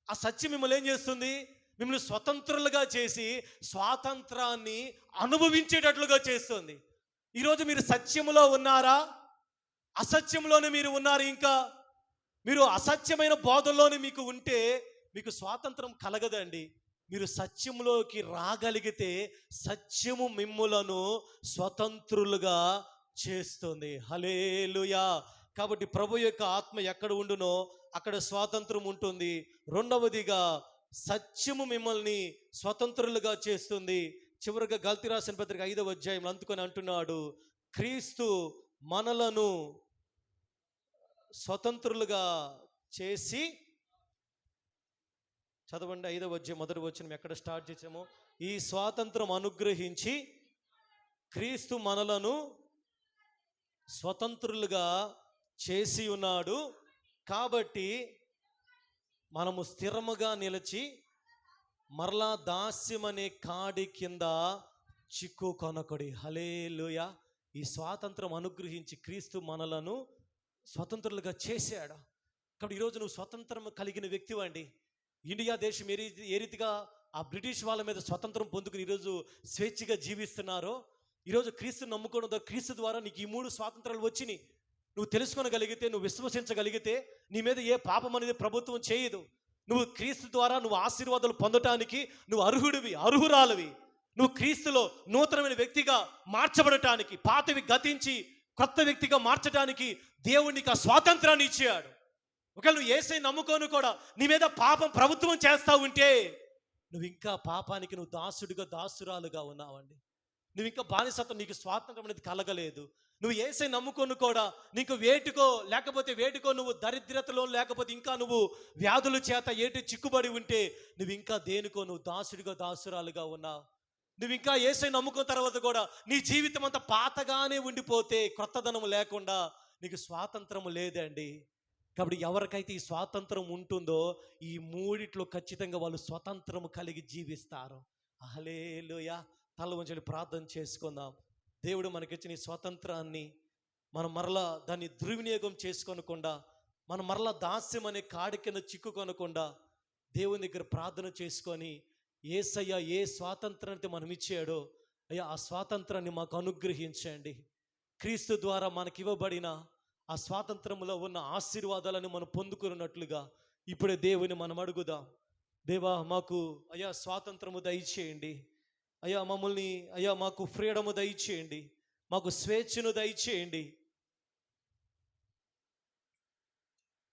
ఆ సత్యం మిమ్మల్ని ఏం చేస్తుంది? మిమ్మల్ని స్వతంత్రులుగా చేసి స్వాతంత్రాన్ని అనుభవించేటట్లుగా చేస్తుంది. ఈరోజు మీరు సత్యములో ఉన్నారా? అసత్యంలోనే మీరు ఉన్నారు. ఇంకా మీరు అసత్యమైన బోధల్లోనే మీకు ఉంటే మీకు స్వాతంత్రం కలగదండి. మీరు సత్యములోకి రాగలిగితే సత్యము మిమ్ములను స్వతంత్రులుగా చేస్తుంది. హల్లెలూయా. కాబట్టి ప్రభు యొక్క ఆత్మ ఎక్కడ ఉండునో అక్కడ స్వాతంత్రం ఉంటుంది. రెండవదిగా సత్యము మిమ్మల్ని స్వతంత్రులుగా చేస్తుంది. చివరిగా గల్తీ రాసిన పత్రిక 5వ అధ్యాయంలో అందుకొని అంటున్నాడు, క్రీస్తు మనలను స్వతంత్రులుగా చేసి, చదవండి 5వ అధ్యాయం 1వ వచనం ఎక్కడ స్టార్ట్ చేసామో, ఈ స్వాతంత్రం అనుగ్రహించి క్రీస్తు మనలను స్వతంత్రులుగా చేసి ఉన్నాడు. కాబట్టి మనము స్థిరముగా నిలిచి మరలా దాస్యమనే కాడి కింద చిక్కు కొనకొడి. హల్లెలూయా. ఈ స్వాతంత్రం అనుగ్రహించి క్రీస్తు మనలను స్వతంత్రులుగా చేశాడు. కాబట్టి ఈరోజు నువ్వు స్వతంత్రం కలిగిన వ్యక్తివండి. ఇండియా దేశం ఏ రీతిగా ఆ బ్రిటిష్ వాళ్ళ మీద స్వతంత్రం పొందుకుని ఈరోజు స్వేచ్ఛగా జీవిస్తున్నారో, ఈరోజు క్రీస్తుని నమ్ముకోవడం ద్వారా క్రీస్తు ద్వారా నీకు ఈ 3 స్వాతంత్రాలు వచ్చినాయి. నువ్వు తెలుసుకోగలిగితే, నువ్వు విశ్వసించగలిగితే నీ మీద ఏ పాపం అనేది ప్రభుత్వం చేయదు. నువ్వు క్రీస్తు ద్వారా నువ్వు ఆశీర్వాదాలు పొందటానికి నువ్వు అర్హురాలివి. నువ్వు క్రీస్తులో నూతనమైన వ్యక్తిగా మార్చబడటానికి, పాతవి గతించి కొత్త వ్యక్తిగా మార్చడానికి దేవుడు నీకు ఆ స్వాతంత్రాన్ని ఇచ్చాడు. ఒకవేళ నువ్వు యేసయ్యని నమ్ముకోను కూడా నీ మీద పాపం ప్రభుత్వం చేస్తా ఉంటే నువ్వు ఇంకా పాపానికి నువ్వు దాసురాలుగా ఉన్నావండి. నువ్వు ఇంకా బానిసత్వం, నీకు స్వాతంత్రం అనేది కలగలేదు. నువ్వు యేసయ్యని నమ్ముకోను కూడా నీకు వేటికో నువ్వు దరిద్రతలో, లేకపోతే ఇంకా నువ్వు వ్యాధుల చేత చిక్కుబడి ఉంటే నువ్వు ఇంకా దేనికో నువ్వు దాసురాలుగా ఉన్నావు. నువ్వు ఇంకా యేసయ్యని నమ్ముకున్న తర్వాత కూడా నీ జీవితం అంతా పాతగానే ఉండిపోతే, క్రొత్తదనం లేకుండా నీకు స్వాతంత్రము లేదండి. కాబట్టి ఎవరికైతే ఈ స్వాతంత్రం ఉంటుందో ఈ 3 ఖచ్చితంగా వాళ్ళు స్వతంత్రము కలిగి జీవిస్తారు. హల్లెలూయా. తల వంచండి, ప్రార్థన చేసుకుందాం. దేవుడు మనకిచ్చిన ఈ స్వాతంత్రాన్ని మనం మరలా దాన్ని దుర్వినియోగం చేసుకోనకుండా, మనం మరలా దాస్యం అనే కాడి కింద చిక్కుకొనకుండా దేవుని దగ్గర ప్రార్థన చేసుకొని, యేసయ్య ఏ స్వాతంత్రాన్ని మనం ఇచ్చాడో అయ్యా ఆ స్వాతంత్రాన్ని మాకు అనుగ్రహించండి. క్రీస్తు ద్వారా మనకి ఇవ్వబడిన ఆ స్వాతంత్రంలో ఉన్న ఆశీర్వాదాలను మనం పొందుకున్నట్లుగా ఇప్పుడే దేవుని మనం అడుగుదాం. దేవా, మాకు అయ్యా స్వాతంత్రము దయచేయండి. అయ్యా మమ్మల్ని, అయ్యా మాకు ఫ్రీడము దయచేయండి, మాకు స్వేచ్ఛను దయచేయండి.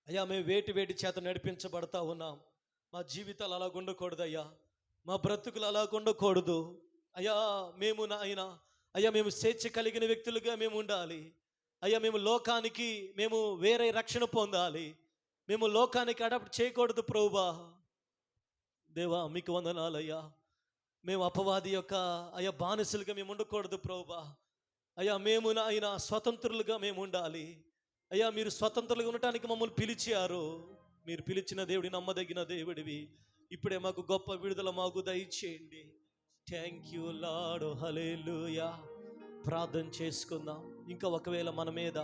అయ్యా మేము వేటి చేత నడిపించబడతా ఉన్నాం. మా జీవితాలు అలాగ ఉండకూడదు అయ్యా, మా బ్రతుకులు అలాగ ఉండకూడదు అయ్యా. మేము స్వేచ్ఛ కలిగిన వ్యక్తులుగా మేము ఉండాలి అయ్యా. మేము లోకానికి వేరే రక్షణ పొందాలి. మేము లోకానికి అడాప్ట్ చేయకూడదు ప్రభువా. దేవా మీకు వందనాలయ్యా. మేము అపవాది యొక్క అయ్యా బానిసలుగా మేము ఉండకూడదు ప్రభువా. అయ్యా మేము స్వతంత్రులుగా మేము ఉండాలి అయ్యా మీరు స్వతంత్రులుగా ఉండటానికి మమ్మల్ని పిలిచారు. మీరు పిలిచిన దేవుడి నమ్మదగిన దేవుడివి. ఇప్పుడే మాకు గొప్ప విడుదల మాకు దయచేయండి. Thank you Lord. హల్లెలూయా. ప్రార్థన చేసుకుందాం. ఇంకా ఒకవేళ మన మీద